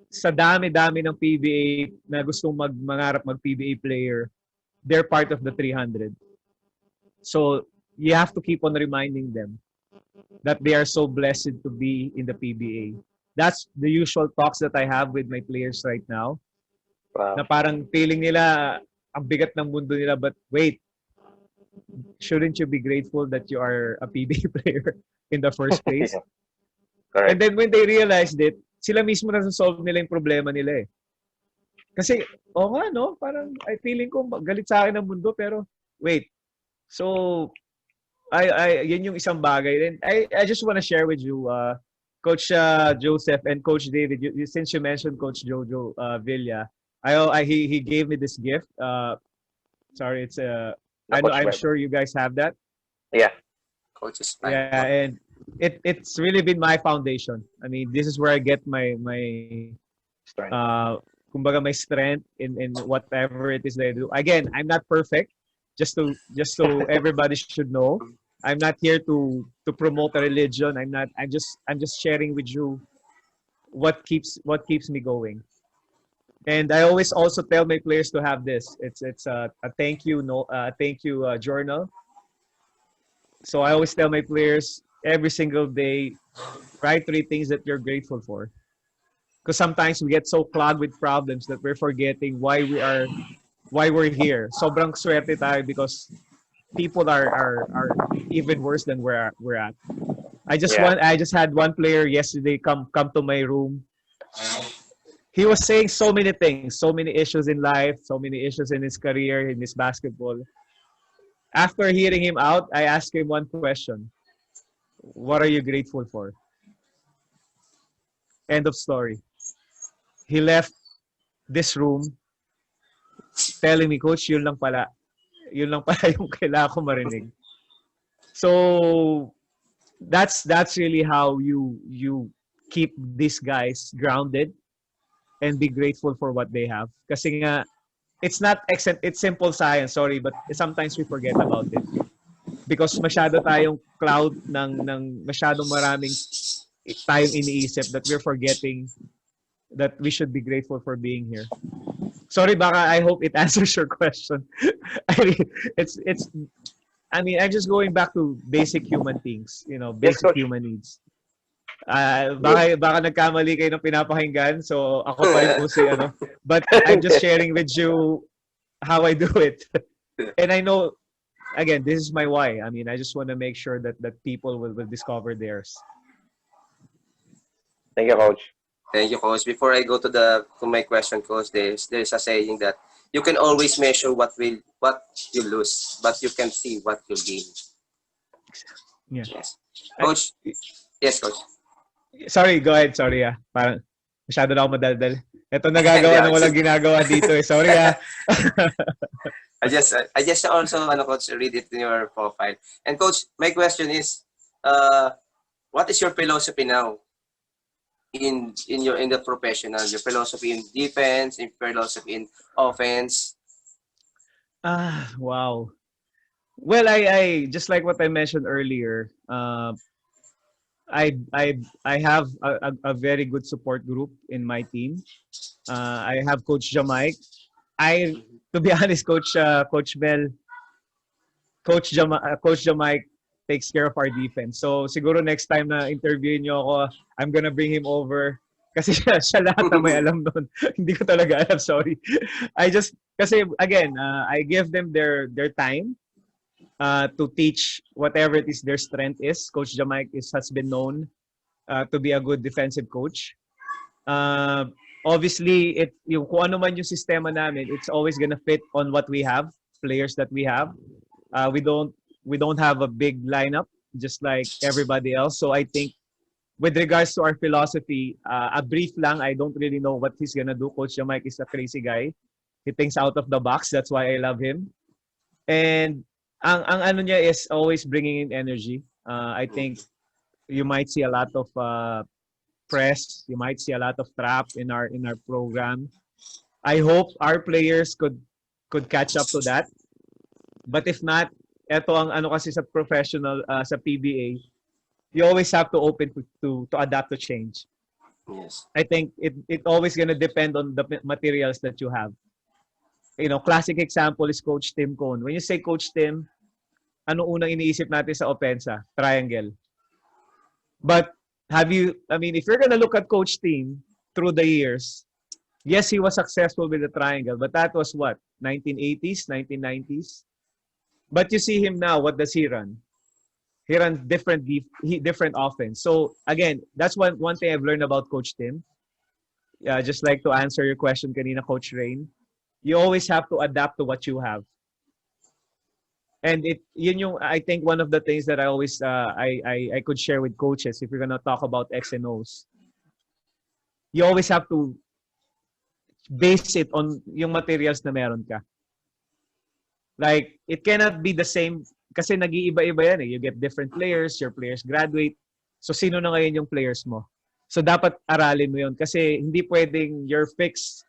Sa dami-dami ng PBA na gustong mangarap mag-PBA player, they're part of the 300. So, you have to keep on reminding them that they are so blessed to be in the PBA. That's the usual talks that I have with my players right now. Wow. Na parang feeling nila ang bigat ng mundo nila, but wait, shouldn't you be grateful that you are a PBA player in the first place? Correct. And then when they realized it, sila mismo na solve nila yung problema nila eh. Kasi, nga no, parang I feeling ko galit sa akin ang mundo, pero wait. So, yun yung isang bagay. And I just want to share with you, Coach Joseph and Coach David, since you mentioned Coach Jojo Villa, he gave me this gift. Sorry, it's I'm sure you guys have that. Yeah. Coach's Yeah, and it's really been my foundation. I mean, this is where I get my Strength. kumbaga my strength in whatever it is that I do. Again, I'm not perfect. Just so everybody should know, I'm not here to promote a religion. I'm just sharing with you what keeps me going. And I always also tell my players to have this. It's a thank you journal. So I always tell my players every single day, write 3 things that you're grateful for. Because sometimes we get so clogged with problems that we're forgetting why we're here. Sobrang swerte tayo because people are even worse than we're at. I just had one player yesterday come to my room. He was saying so many things, so many issues in life, so many issues in his career, in his basketball. After hearing him out, I asked him one question. What are you grateful for? End of story. He left this room telling me, Coach, yun lang pala yung kailangan ko marinig. So that's really how you keep these guys grounded and be grateful for what they have. Kasi nga, it's simple science, sorry, but sometimes we forget about it. because masyado tayong cloud ng masyadong maraming tayong iniisip that we're forgetting that we should be grateful for being here. Sorry, baka I hope it answers your question. I mean, I'm just going back to basic human things, Yes, basic Coach. human needs. Baka nagkamali kayo ng pinapakinggan, so ako pa rin po but I'm just sharing with you how I do it. And I know, again, this is my why. I mean, I just want to make sure that people will discover theirs. Thank you, Coach. Thank you, Coach. Before I go to my question, Coach, there's a saying that you can always measure what you lose, but you can see what you gain. Yeah. Yes. Coach. Yes, Coach. Sorry, go ahead. Sorry, parang masyado na ako madaldal. Ito nagagawa na walang ginagawa dito eh. Sorry, I just also Coach, read it in your profile. And Coach, my question is, what is your philosophy now in the professional? Your philosophy in defense, in philosophy in offense? Wow. Well, I just like what I mentioned earlier. I have a very good support group in my team. I have Coach Jamaic. To be honest, Coach Mel, Coach Jamaic takes care of our defense. So siguro next time na interviewin niyo ako, I'm gonna bring him over. Kasi siya lahat na may alam doon. Hindi ko talaga alam, sorry. Kasi again, I give them their time to teach whatever it is their strength is. Coach Jamaic has been known to be a good defensive coach. Obviously, yung kung ano man yung sistema namin, it's always gonna fit on what we have, players that we have. We don't have a big lineup just like everybody else. So I think with regards to our philosophy, a brief lang, I don't really know what he's gonna do. Coach Jamaic is a crazy guy. He thinks out of the box. That's why I love him. And ang ano niya is always bringing in energy. I think you might see a lot of press. You might see a lot of trap in our program. I hope our players could catch up to that. But if not, eto ang ano kasi sa professional sa PBA, you always have to open to adapt to change. Yes. I think it always gonna depend on the materials that you have. Classic example is Coach Tim Cone. When you say Coach Tim, ano unang iniisip natin sa opensa? Triangle. But if you're gonna look at Coach Tim through the years, yes, he was successful with the triangle, but that was what? 1980s, 1990s? But you see him now, what does he run? He runs different offense. So again, that's one thing I've learned about Coach Tim. Just like to answer your question kanina, Coach Rain, you always have to adapt to what you have. And I think one of the things that I always I could share with coaches if you're gonna talk about X and O's, you always have to base it on yung materials na meron ka. Like, it cannot be the same kasi nag-iiba-iba yan eh. You get different players, your players graduate. So, sino na ngayon yung players mo? So, dapat aralin mo yun kasi hindi pwedeng you're fixed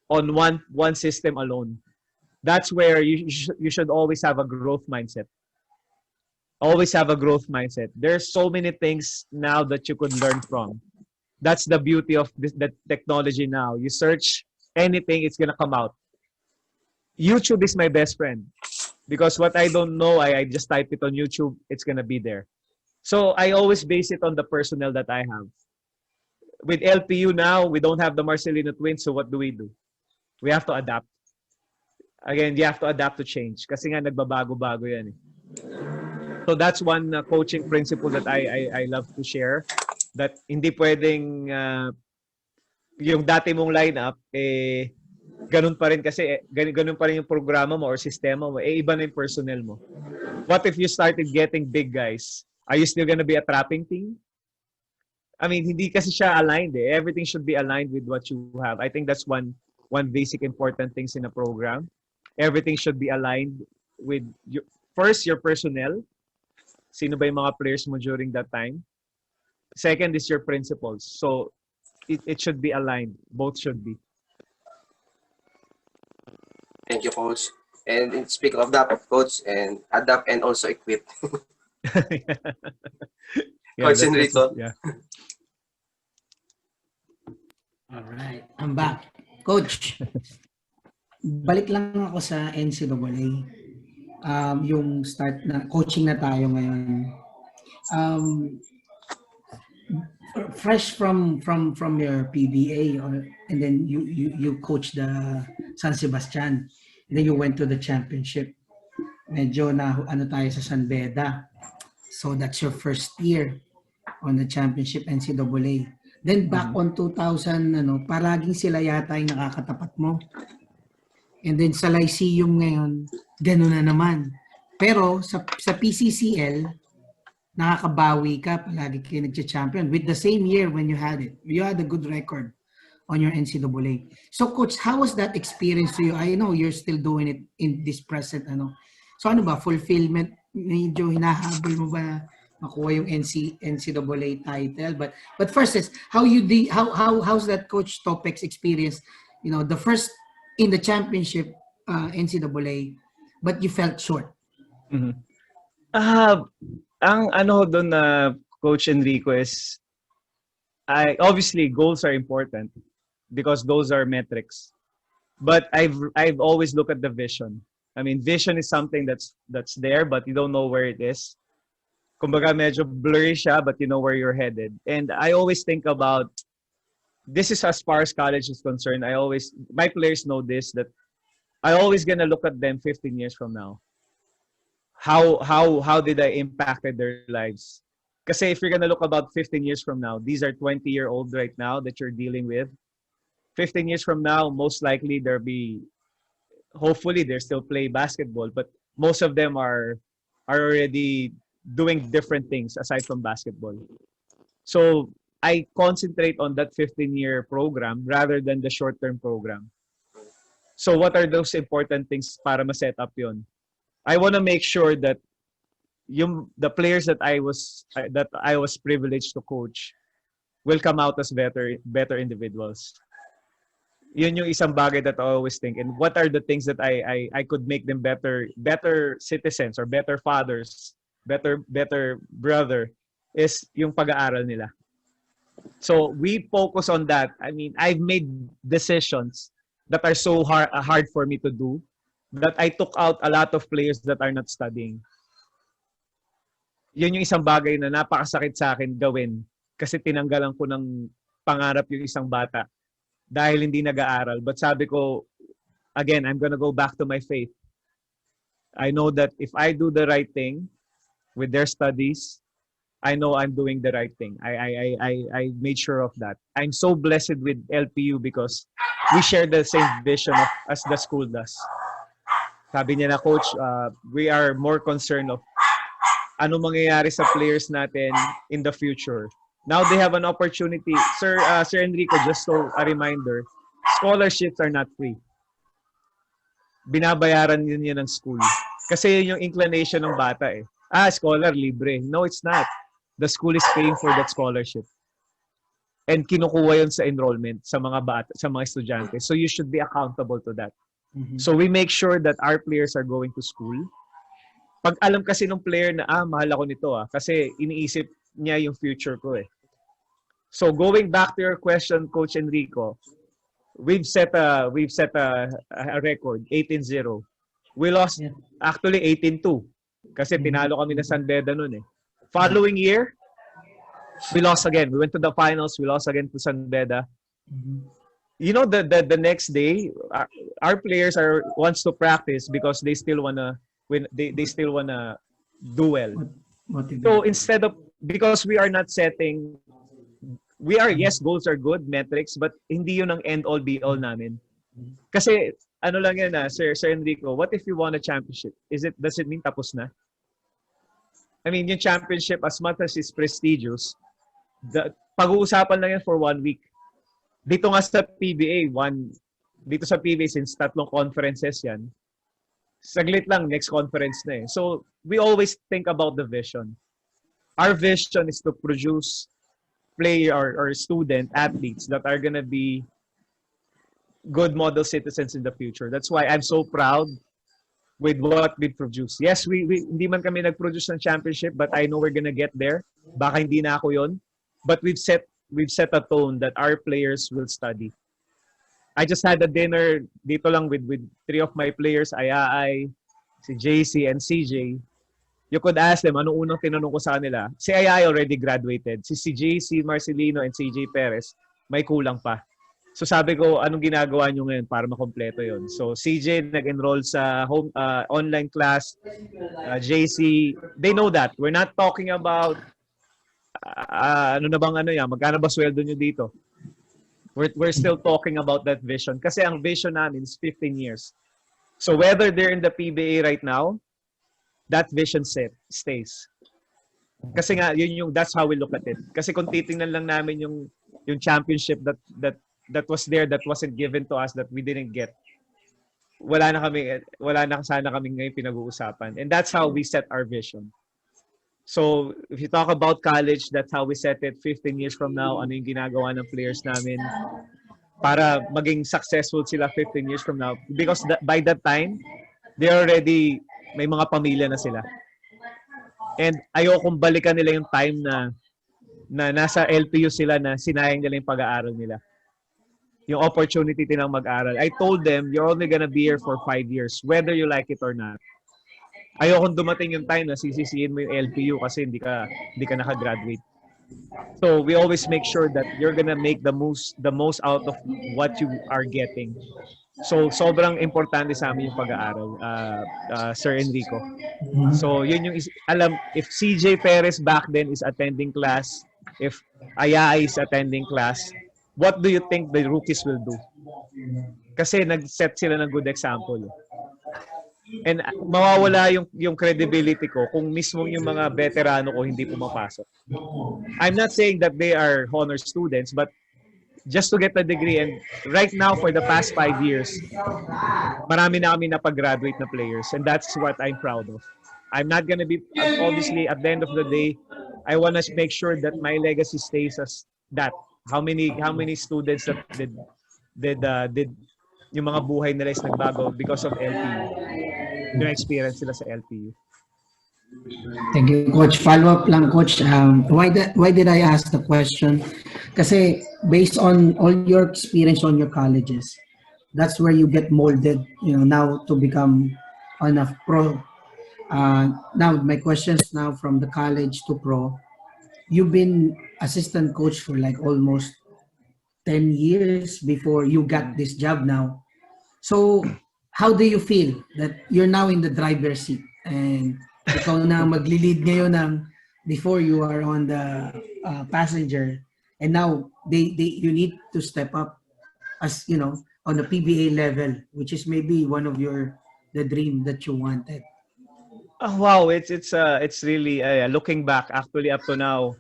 on one system alone. That's where you should always have a growth mindset. Always have a growth mindset. There's so many things now that you could learn from. That's the beauty of the technology now. You search anything, it's gonna come out. YouTube is my best friend because what I don't know, I just type it on YouTube, it's gonna be there. So I always base it on the personnel that I have. With LPU now, we don't have the Marcelino twins, so what do? We have to adapt. Again, you have to adapt to change kasi nga nagbabago-bago yan eh. So that's one coaching principle that I love to share, that hindi pwedeng yung dati mong lineup ganun pa rin kasi ganun pa rin yung programa mo or sistema mo, iba na yung personnel mo. What if you started getting big guys? Are you still gonna be a trapping team? I mean, hindi kasi siya aligned eh. Everything should be aligned with what you have. I think that's one basic important things in a program. Everything should be aligned with your personnel. Sino ba yung mga players mo during that time? Second is your principles. So it should be aligned. Both should be. Thank you, Coach. And speaking of that, coach, and adapt and also equip. Coach Enrico. Yeah. All right, I'm back. Coach, balik lang ako sa NCAA. Yung start na, coaching na tayo ngayon. Fresh from your PBA, and then you coach the San Sebastian. And then you went to the championship. Medyo na ano tayo sa San Beda. So that's your first year on the championship NCAA. Then back on 2000, palaging sila yata yung nakakatapat mo. And then sa Lyceum ngayon, gano'n na naman. Pero sa PCCL, nakakabawi ka, palagi kayo nagcha-champion. With the same year when you had it, you had a good record on your NCAA. So coach, how was that experience to you? I know you're still doing it in this present, So ano ba, fulfillment, medyo hinahabol mo ba makuha yung NCAA title? But first is, how's that Coach Topex experience? The first in the championship NCAA, but you felt short. Mm-hmm. Ang doon na Coach Enrico is, obviously goals are important because those are metrics. But I've always looked at the vision. I mean, vision is something that's there, but you don't know where it is. Kumbaga medyo blurry siya, but you know where you're headed. And I always think about, this is as far as college is concerned. My players know this, that I always gonna look at them 15 years from now. How did I impacted their lives? Kasi if you're gonna look about 15 years from now, these are 20-year-old right now that you're dealing with. 15 years from now, most likely hopefully they still play basketball, but most of them are already doing different things aside from basketball. So I concentrate on that 15-year program rather than the short-term program. So what are those important things para ma-set up yun? I want to make sure that the players that I was privileged to coach will come out as better individuals. Yun yung isang bagay that I always think. And what are the things that I could make them better citizens or better fathers, better brother, is yung pag-aaral nila. So we focus on that. I mean, I've made decisions that are so hard for me to do that I took out a lot of players that are not studying. Yun yung isang bagay na napakasakit sa akin gawin kasi tinanggalan ko ng pangarap yung isang bata dahil hindi nag-aaral. But sabi ko, again, I'm gonna go back to my faith. I know that if I do the right thing with their studies, I know I'm doing the right thing. I made sure of that. I'm so blessed with LPU because we share the same vision as the school does. Sabi niya na, Coach, we are more concerned of ano mangyayari sa players natin in the future. Now they have an opportunity. Sir Enrico, just so a reminder, scholarships are not free. Binabayaran yun ng school. Kasi yun yung inclination ng bata eh. Scholar, libre. No, it's not. The school is paying for that scholarship. And kinukuha yun sa enrollment sa mga bata, sa mga estudyante. So you should be accountable to that. Mm-hmm. So we make sure that our players are going to school. Pag alam kasi ng player na, mahal ako nito kasi iniisip niya yung future ko eh. So going back to your question, Coach Enrico, we've set a record, 18-0. We lost actually 18-2 kasi tinalo kami na San Beda noon eh. Following year, we lost again. We went to the finals. We lost again to San Beda. Mm-hmm. You know, the next day, our players wants to practice because they still wanna win. They still wanna do well. So instead of, because we are not setting, yes, goals are good, metrics, but hindi yun ang end all be all namin. Kasi ano lang yan Sir Enrico, what if you won a championship? Does it mean tapos na? I mean, yung championship, as much as it's prestigious, pag-uusapan lang yan for 1 week. Dito nga sa PBA, since 3 conferences yan, saglit lang, next conference na eh. So, we always think about the vision. Our vision is to produce player or student athletes that are gonna be good model citizens in the future. That's why I'm so proud with what we produce. Yes, we hindi man kami nag-produce ng championship, but I know we're gonna get there. Baka hindi na ako yon. But we've set a tone that our players will study. I just had a dinner dito lang with three of my players, Ayay, si JC, and CJ. You could ask them, ano unang tinanong ko sa kanila? Si Ayay already graduated. Si JC Marcelino and CJ Perez, may kulang pa. So sabi ko, anong ginagawa nyo ngayon para makompleto yon? So CJ nag-enroll sa online class. JC, they know that. We're not talking about magkano ba sweldo nyo dito? We're still talking about that vision. Kasi ang vision namin is 15 years. So whether they're in the PBA right now, that vision stays. Kasi nga, that's how we look at it. Kasi kung titingnan lang namin yung championship that was there, that wasn't given to us, that we didn't get, wala na sana kami ngayon pinag-uusapan. And that's how we set our vision. So, if you talk about college, that's how we set it 15 years from now, ano yung ginagawa ng players namin para maging successful sila 15 years from now. Because by that time, they already, may mga pamilya na sila. And ayokong balikan nila yung time na nasa LPU sila na sinayang nila yung pag-aaral nila. Yung opportunity nilang mag-aral. I told them, you're only gonna be here for 5 years, whether you like it or not. Ayokong dumating yung time na sisisiin mo yung LPU kasi hindi ka nakagraduate. So we always make sure that you're gonna make the most out of what you are getting. So sobrang importante sa amin yung pag-aaral, Sir Enrico. So yun yung if CJ Perez back then is attending class, if Ayay is attending class, what do you think the rookies will do? Kasi nag-set sila ng good example. And mawawala yung credibility ko kung mismo yung mga veterano ko hindi pumapasok. I'm not saying that they are honor students, but just to get a degree, and right now for the past 5 years, marami na kami napag-graduate na players, and that's what I'm proud of. I'm not gonna be, obviously, at the end of the day, I wanna make sure that my legacy stays as that. How many students that did yung mga buhay nila is nagbago because of LPU. Yung experience sila sa LPU. Thank you, Coach. Follow-up lang, Coach. Why did I ask the question? Kasi based on all your experience on your colleges, that's where you get molded, now to become on a pro. Now, my questions now from the college to pro. You've been assistant coach for like almost 10 years before you got this job now. So, how do you feel that you're now in the driver's seat and ikaw na magli-lead ngayon before you are on the passenger, and now you need to step up as on the PBA level, which is maybe one of the dream that you wanted. Oh, wow, it's really looking back, actually up to now,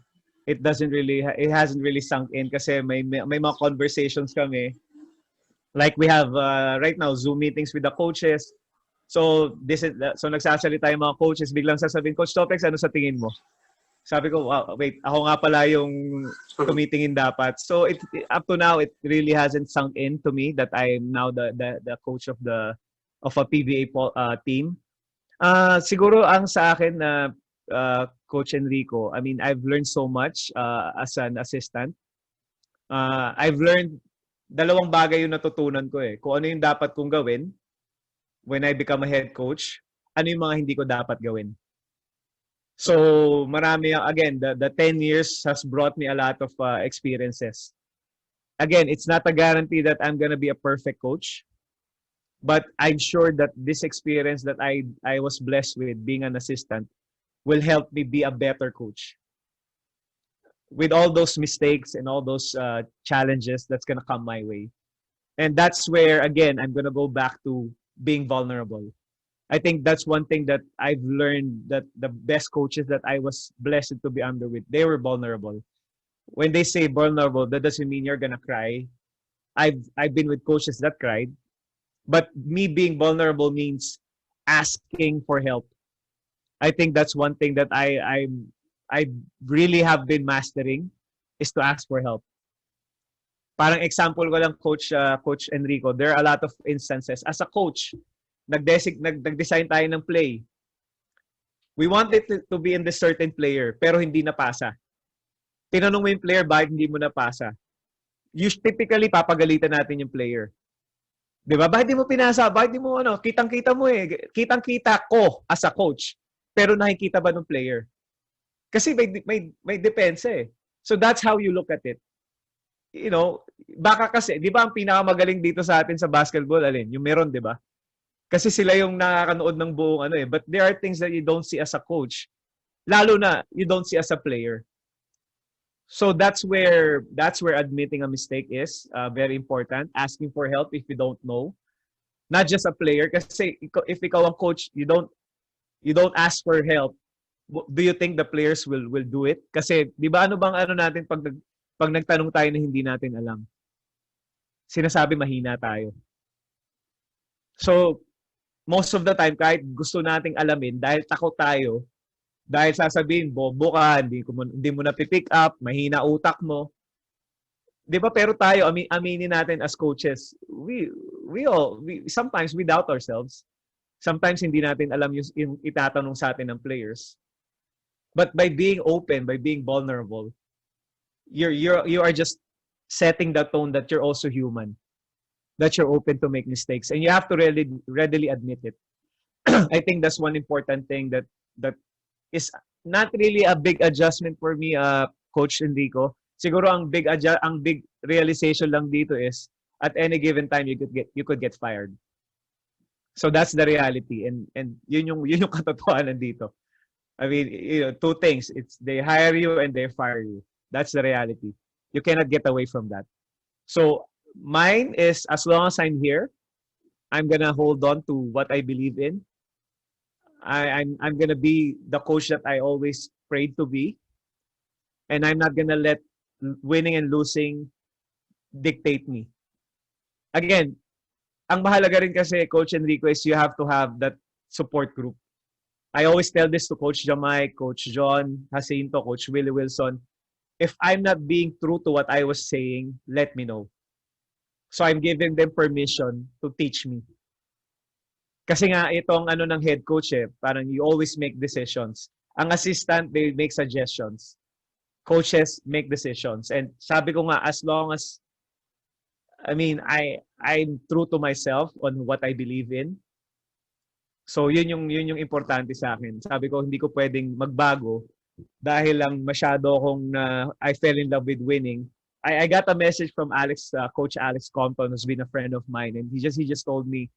it hasn't really sunk in kasi may mga conversations kami. Like we have right now Zoom meetings with the coaches. So nagsasalita yung mga coaches, biglang sasabihin, Coach Topex, ano sa tingin mo? Sabi ko, wow, wait, ako nga pala yung tumitingin dapat. So up to now, it really hasn't sunk in to me that I'm now the coach of a PBA team. Siguro ang sa akin na Coach Enrico, I mean, I've learned so much as an assistant. I've learned dalawang bagay yung natutunan ko Kung ano yung dapat kong gawin when I become a head coach, ano yung mga hindi ko dapat gawin. So, marami, again, the 10 years has brought me a lot of experiences. Again, it's not a guarantee that I'm gonna be a perfect coach, but I'm sure that this experience that I was blessed with being an assistant will help me be a better coach. With all those mistakes and all those challenges that's gonna come my way. And that's where, again, I'm gonna go back to being vulnerable. I think that's one thing that I've learned, that the best coaches that I was blessed to be under with, they were vulnerable. When they say vulnerable, that doesn't mean you're gonna cry. I've been with coaches that cried, but me being vulnerable means asking for help. I think that's one thing that I really have been mastering, is to ask for help. Parang example ko lang, Coach Enrico, there are a lot of instances as a coach. nag-design tayo ng play. We want it to be in this certain player, pero hindi napasa. Tinanong mo yung player, bakit hindi mo napasa? Typically, papagalitan natin yung player. Di ba? Bakit di mo pinasa? Bakit di mo kitang-kita mo eh. Kitang-kita ko as a coach. Pero nakikita ba ng player? Kasi may depensa eh. So that's how you look at it. You know, baka kasi, di ba ang pinakamagaling dito sa atin sa basketball, alin? Yung meron, di ba? Kasi sila yung nakakanood ng buong eh. But there are things that you don't see as a coach. Lalo na, you don't see as a player. So that's where admitting a mistake is very important. Asking for help if you don't know, not just a player. Kasi if ikaw ang coach, you don't ask for help. Do you think the players will do it? Kasi di ba ano bang natin pag nagtanong tayo na hindi natin alam? Sinasabi mahina tayo. So most of the time kahit gusto nating alamin dahil takot tayo. Dahil sasabihin, bobo ka, hindi mo na pick up, mahina utak mo. Di ba? Pero tayo, aminin natin as coaches, we sometimes we doubt ourselves. Sometimes hindi natin alam yung itatanong sa atin ng players. But by being open, by being vulnerable, you are just setting the tone that you're also human, that you're open to make mistakes, and you have to readily admit it. I think that's one important thing that is not really a big adjustment for me, Coach Enrico. Siguro ang big realization lang dito is at any given time you could get fired. So that's the reality, and yun yung katotohanan dito. I mean, two things. It's they hire you and they fire you. That's the reality. You cannot get away from that. So mine is, as long as I'm here, I'm gonna hold on to what I believe in. I'm gonna be the coach that I always prayed to be, and I'm not gonna let winning and losing dictate me. Again, ang mahalaga rin kasi, Coach Enrico, is you have to have that support group. I always tell this to Coach Jamai, Coach John Jacinto, Coach Willie Wilson. If I'm not being true to what I was saying, let me know. So I'm giving them permission to teach me. Kasi nga, itong ng head coach parang you always make decisions. Ang assistant, they make suggestions. Coaches make decisions. And sabi ko nga, as long as, I'm true to myself on what I believe in. So yun yung importante sa akin. Sabi ko, hindi ko pwedeng magbago dahil lang masyado akong I fell in love with winning. I got a message from Coach Alex Compton, who's been a friend of mine, and he just told me,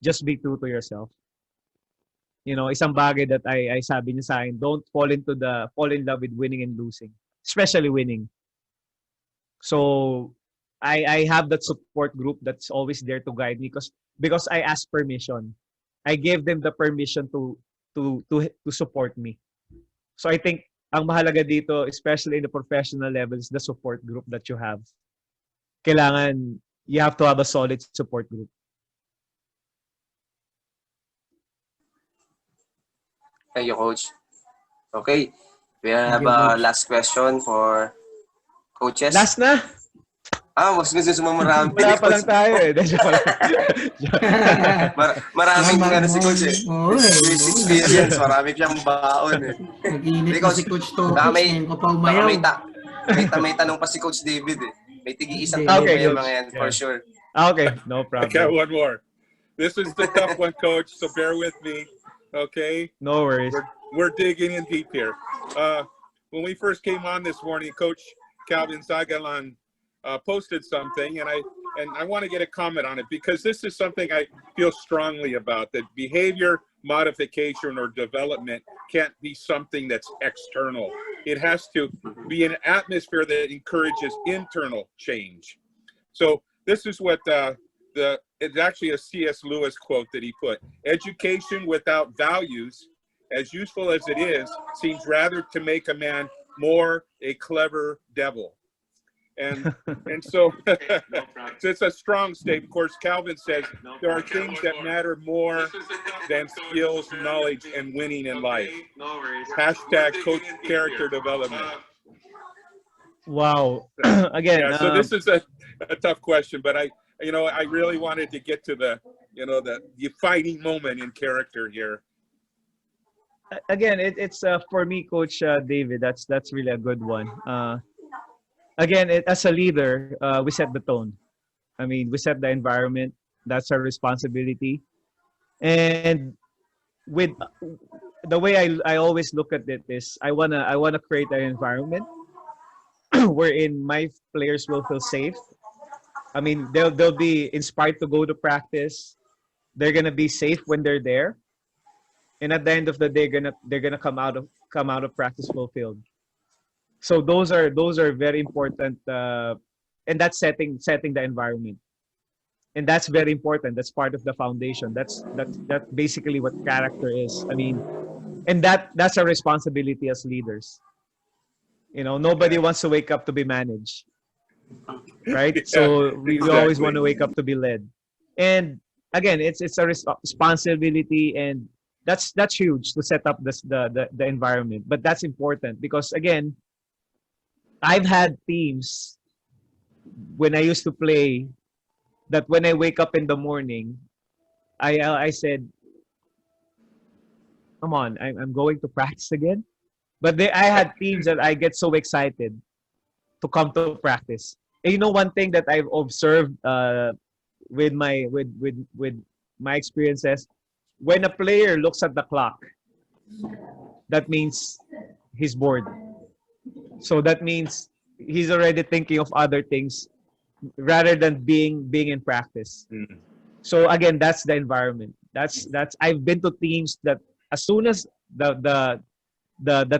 just be true to yourself. Isang bagay that I sabi niya sa akin, don't fall in love with winning and losing, especially winning. So I have that support group that's always there to guide me because I asked permission. I gave them the permission to support me. So I think ang mahalaga dito, especially in the professional level, is the support group that you have. Kailangan you have to have a solid support group. Thank you, Coach. Okay, we have a last question for coaches. Last na? Mas gusto sumamarami. Wala pa lang tayo Maraming si Coach experience. Marami siyang baon Nag-init na si Coach Topex. May tanong pa si Coach David May tigi-isang tanong pa yung mga yan, for sure. Okay, no problem. I got one more. This is the tough one, Coach, so bear with me. Okay? No worries. We're digging in deep here. When we first came on this morning, Coach Calvin Zagalan posted something, and I want to get a comment on it because this is something I feel strongly about, that behavior modification or development can't be something that's external. It has to be an atmosphere that encourages internal change. So this is what it's actually a C.S. Lewis quote that he put. Education without values, as useful as it is, seems rather to make a man more a clever devil. And so, so it's a strong statement. Of course, Calvin says there are things that matter more than skills, knowledge, and winning in life. Hashtag coach character development. Wow. Again, yeah, so this is a tough question, but I really wanted to get to the defining moment in character here? Again, it's for me, Coach David. That's really a good one. Again, as a leader, we set the tone. I mean, we set the environment. That's our responsibility. And with the way I always look at it is, I wanna create an environment wherein my players will feel safe. I mean, they'll be inspired to go to practice. They're gonna be safe when they're there, and at the end of the day, they're gonna come out of practice fulfilled. So those are very important, and that's setting the environment, and that's very important. That's part of the foundation. That's basically what character is. I mean, and that's our responsibility as leaders. Nobody wants to wake up to be managed, right? So we always want to wake up to be led. And again, it's a responsibility, and that's huge to set up the environment. But that's important because, again, I've had teams when I used to play that when I wake up in the morning, I said, "Come on, I'm going to practice again." But I had teams that I get so excited to come to practice. And one thing that I've observed with my experiences, when a player looks at the clock, that means he's bored. So that means he's already thinking of other things rather than being in practice. Mm. So again, that's the environment. That's I've been to teams that as soon as the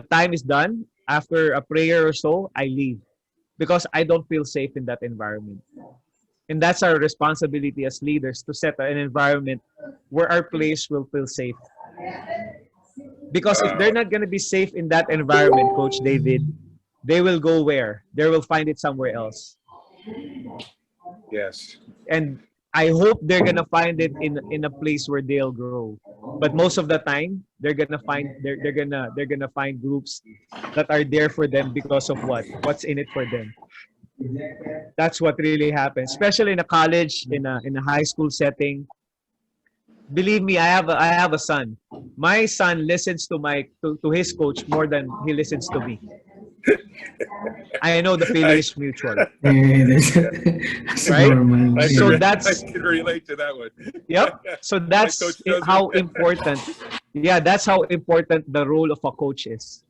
time is done, after a prayer or so, I leave because I don't feel safe in that environment. And that's our responsibility as leaders, to set an environment where our players will feel safe. Because if they're not going to be safe in that environment, Coach David, they will go where? They will find it somewhere else. Yes. And I hope they're going to find it in a place where they'll grow. But most of the time, they're gonna find groups that are there for them because of what's in it for them. That's what really happens, especially in a college, in a high school setting. Believe me, I have a son. My son listens to his coach more than he listens to me. I know the feeling is mutual. That's Right? normal. So I that's can relate to that one. Yep. So that's Coach does how it. important. Yeah, that's how important the role of a coach is.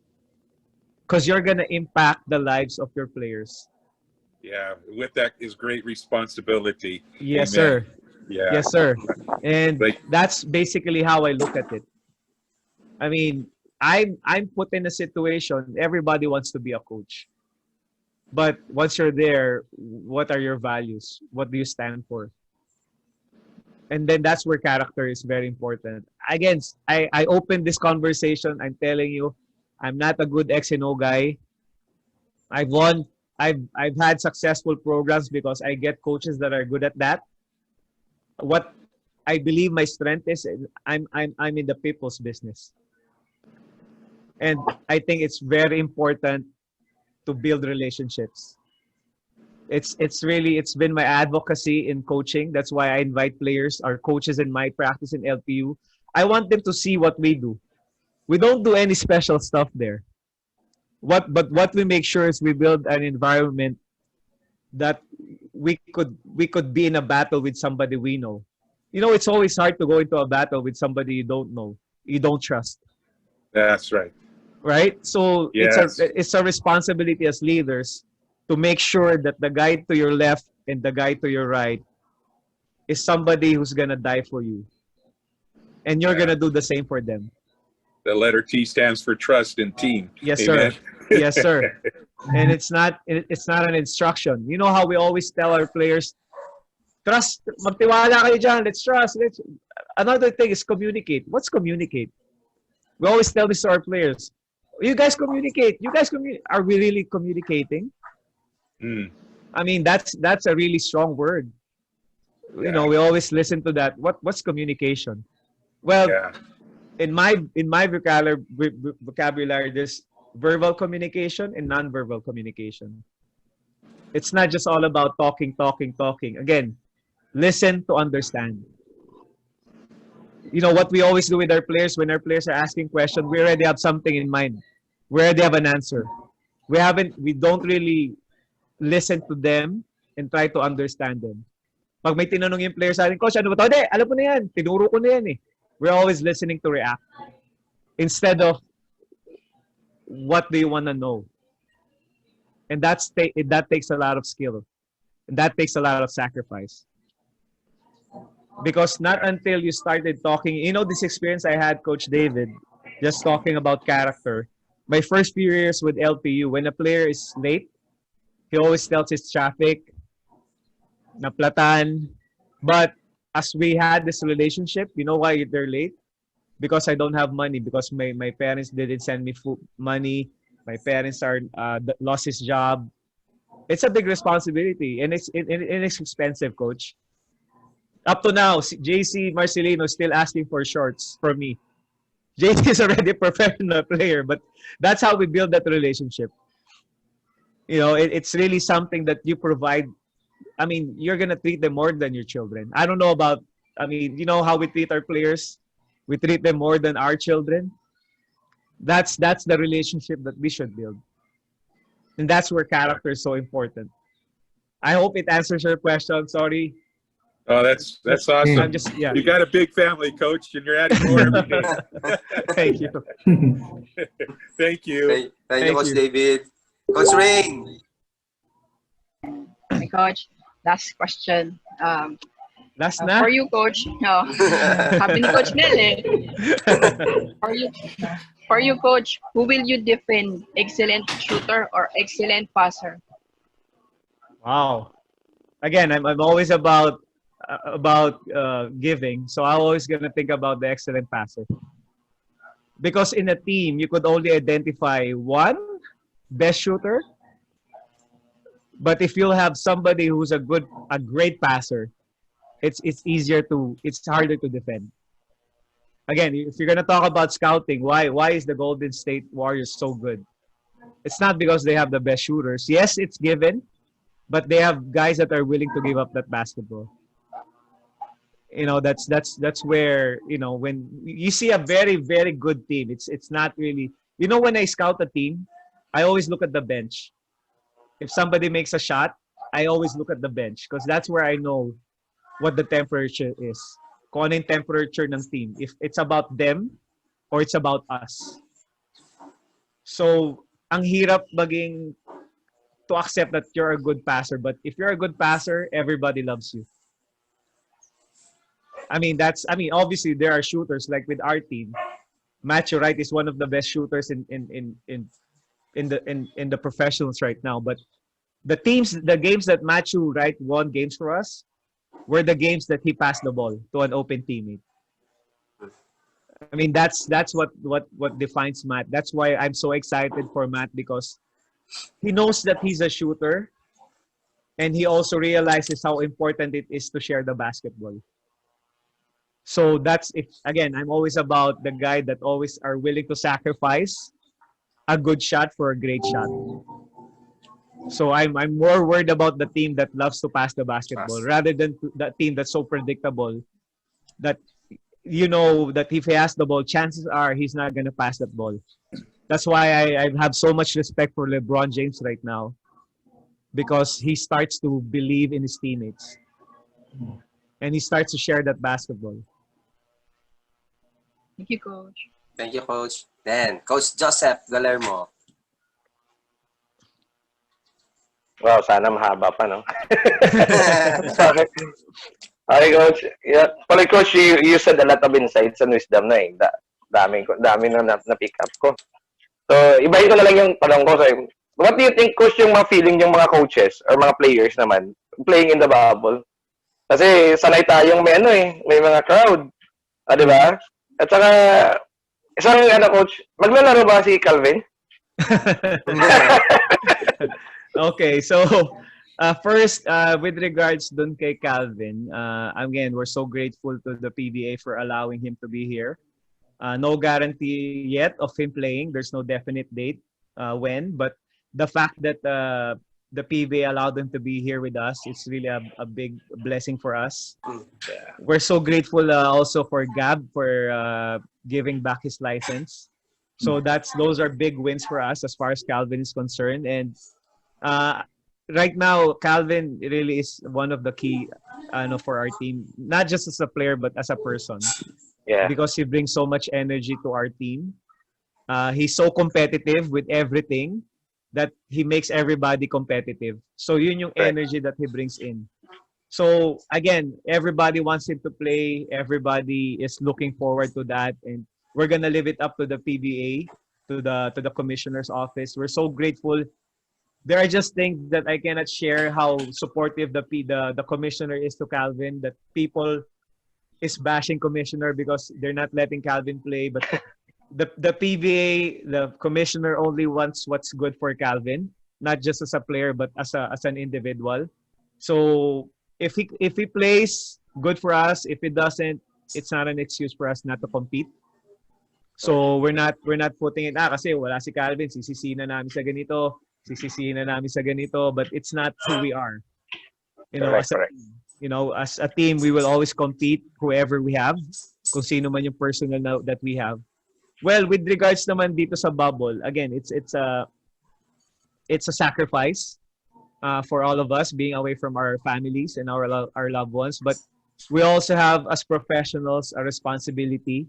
Because you're gonna impact the lives of your players. Yeah, with that is great responsibility. Yes, Amen. sir. Yeah. Yes, sir. And Like- that's basically how I look at it. I mean, I'm put in a situation. Everybody wants to be a coach. But once you're there, what are your values? What do you stand for? And then that's where character is very important. Again, I opened this conversation. I'm telling you, I'm not a good X and O guy. I've won. I've had successful programs because I get coaches that are good at that. What I believe my strength is, I'm in the people's business. And I think it's very important to build relationships. It's been my advocacy in coaching. That's why I invite players or coaches in my practice in LPU. I want them to see what we do. We don't do any special stuff there. But what we make sure is we build an environment that we could be in a battle with somebody we know. It's always hard to go into a battle with somebody you don't know, you don't trust. That's right. Right? So Yes. it's a responsibility as leaders to make sure that the guy to your left and the guy to your right is somebody who's gonna die for you, and you're gonna do the same for them. The letter T stands for trust and team. Yes, Amen. sir. Yes, sir. And it's not an instruction. You know how we always tell our players, trust, magtiwala kayo dyan, let's trust. Another thing is communicate. What's communicate? We always tell this to our players. You guys communicate. Are we really communicating? Mm. I mean, that's a really strong word. We always listen to that. What's communication? Well, Yeah. in my vocabulary, there's verbal communication and non-verbal communication. It's not just all about talking. Again, listen to understand. you know, what we always do with our players, when our players are asking questions, we already have something in mind. We already have an answer. We don't really listen to them and try to understand them. Pag may tinanong yung player sa atin, Coach, ano ba ito? Hindi, alam mo na yan. Tinuro ko na yan eh. We're always listening to react. Instead of, what do you want to know? And that takes a lot of skill. And that takes a lot of sacrifice. Because not until you started talking, you know, this experience I had, Coach David, just talking about character. My first few years with LPU, when a player is late, he always tells his traffic, naplatan. But as we had this relationship, you know why they're late? Because I don't have money. Because my parents didn't send me money. My parents lost his job. It's a big responsibility, and it's expensive, Coach. Up to now, JC Marcelino is still asking for shorts from me. JC is already a professional player, but that's how we build that relationship. You know, it's really something that you provide. I mean, you're going to treat them more than your children. I don't know about, I mean, you know how we treat our players? We treat them more than our children. That's the relationship that we should build. And that's where character is so important. I hope it answers your question. Sorry. Oh, that's awesome. I'm just, yeah. You got a big family, Coach, and you're adding more every day. Thank you. Thank you. Thank you, Coach David. Coach Rain. Hi, Coach. Last question. Last na? For you, Coach. No. Happy ni Coach Mel eh. For you, Coach, who will you define? Excellent shooter or excellent passer? Wow. Again, I'm always about giving, so I'm always gonna think about the excellent passer. Because in a team, you could only identify one best shooter, but if you'll have somebody who's a great passer, it's harder to defend. Again, if you're gonna talk about scouting, why is the Golden State Warriors so good? It's not because they have the best shooters. Yes, it's given, but they have guys that are willing to give up that basketball. You know, that's where, you know, when you see a very, very good team, it's not really, you know, when I scout a team, I always look at the bench. If somebody makes a shot, I always look at the bench because that's where I know what the temperature is. Kung ano yung temperature ng team. If it's about them or it's about us. So, ang hirap maging to accept that you're a good passer. But if you're a good passer, everybody loves you. I mean, obviously there are shooters like with our team. Matthew Wright is one of the best shooters in the professionals right now. But the games that Matthew Wright won games for us were the games that he passed the ball to an open teammate. I mean, that's what defines Matt. That's why I'm so excited for Matt, because he knows that he's a shooter, and he also realizes how important it is to share the basketball. So that's it. Again, I'm always about the guy that always are willing to sacrifice a good shot for a great shot. So I'm more worried about the team that loves to pass the basketball rather than the team that's so predictable that, you know, that if he has the ball, chances are he's not going to pass that ball. That's why I have so much respect for LeBron James right now, because he starts to believe in his teammates and he starts to share that basketball. Thank you, Coach. Thank you, Coach. Then, Coach Joseph Gallermo. Wow, sana mahaba pa, no? Okay, Coach. Yeah. Well, Coach, you said a lot of insights and wisdom na eh. Dami na na-pick up ko. So, ibahin ko na lang yung tanong ko sa'yo. What do you think, Coach, yung mga feeling yung mga coaches or mga players naman playing in the bubble? Kasi sanay tayong may may mga crowd. Di ba? At saka, isang Coach, maglalaro ba si Calvin? Okay, so first, with regards dun kay Calvin, again, we're so grateful to the PBA for allowing him to be here. No guarantee yet of him playing. There's no definite date when, but the fact that the PBA allowed them to be here with us. It's really a big blessing for us. We're so grateful also for Gab for giving back his license. So those are big wins for us as far as Calvin is concerned. And right now, Calvin really is one of the key for our team, not just as a player but as a person. Yeah. Because he brings so much energy to our team. He's so competitive with everything that he makes everybody competitive. So yun yung energy that he brings in. So again, everybody wants him to play. Everybody is looking forward to that, and we're gonna live it up to the PBA, to the commissioner's office. We're so grateful. There are just things that I cannot share how supportive the commissioner is to Calvin. That people is bashing commissioner because they're not letting Calvin play, but the PBA, the commissioner only wants what's good for Calvin, not just as a player but as an individual. So if he plays, good for us. If he doesn't, it's not an excuse for us not to compete. So we're not putting it kasi wala si Calvin, sisisihin na namin sa ganito, sisisihin na namin sa ganito, but it's not who we are. As a team, we will always compete whoever we have, kung sino man yung personnel that we have. Well, with regards naman dito sa bubble, again, it's a sacrifice for all of us being away from our families and our loved ones, but we also have as professionals a responsibility,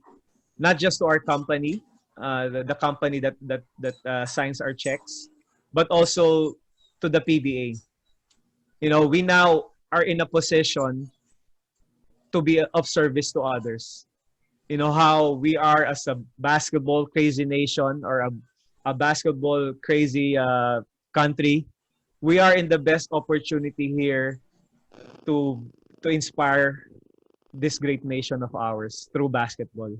not just to our company, the company that signs our checks, but also to the PBA. We now are in a position to be of service to others. How we are as a basketball crazy nation or a basketball crazy country. We are in the best opportunity here to inspire this great nation of ours through basketball.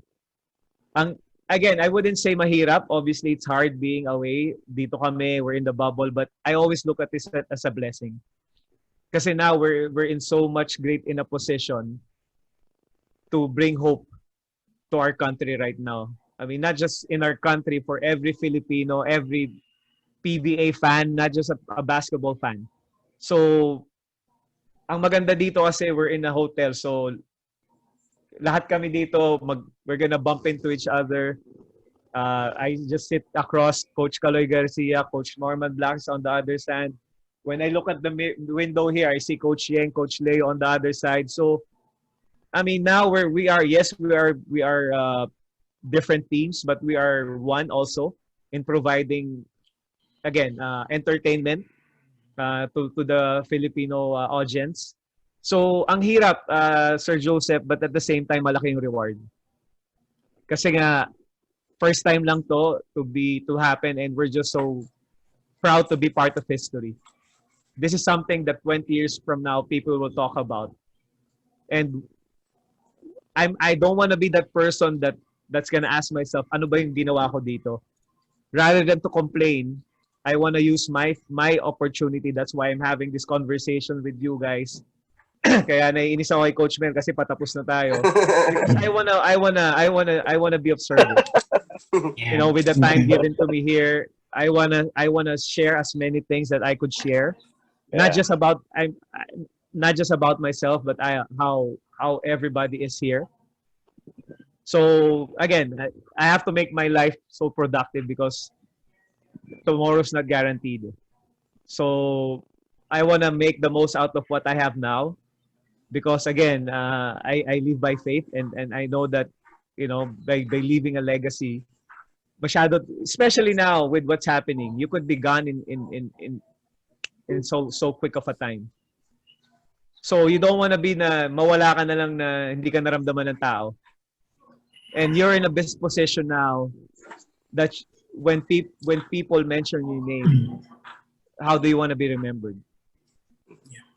Again, I wouldn't say mahirap. Obviously, it's hard being away. Dito kami, we're in the bubble, but I always look at this as a blessing. Kasi now we're in so much great in a position to bring hope to our country right now. I mean, not just in our country, for every Filipino, every PBA fan, not just a basketball fan. So, ang maganda dito kasi we're in a hotel. So, lahat kami dito, we're gonna bump into each other. I just sit across Coach Kaloy Garcia, Coach Norman Blacks on the other side. When I look at the window here, I see Coach Yeng, Coach Leo on the other side. So, I mean, now we are different teams, but we are one also in providing, again, entertainment to the Filipino audience. So, ang hirap, Sir Joseph, but at the same time, malaking reward. Kasi nga, first time lang to happen, and we're just so proud to be part of history. This is something that 20 years from now, people will talk about. And I don't want to be that person that's gonna ask myself, ano ba yung ginawa ko dito? Rather than to complain, I want to use my opportunity. That's why I'm having this conversation with you guys. Kaya naiinis ako kay Coach Mel kasi patapos na tayo. Because I wanna be of service. With the time given to me here, I wanna share as many things that I could share. Yeah. Not just about myself, but how everybody is here. So again, I have to make my life so productive because tomorrow's not guaranteed. So I want to make the most out of what I have now, because again, I live by faith, and I know that by leaving a legacy, especially now with what's happening, you could be gone in so quick of a time. So you don't want to be na mawala ka na lang na hindi ka naramdaman ng tao. And you're in a best position now that when people mention your name, how do you want to be remembered?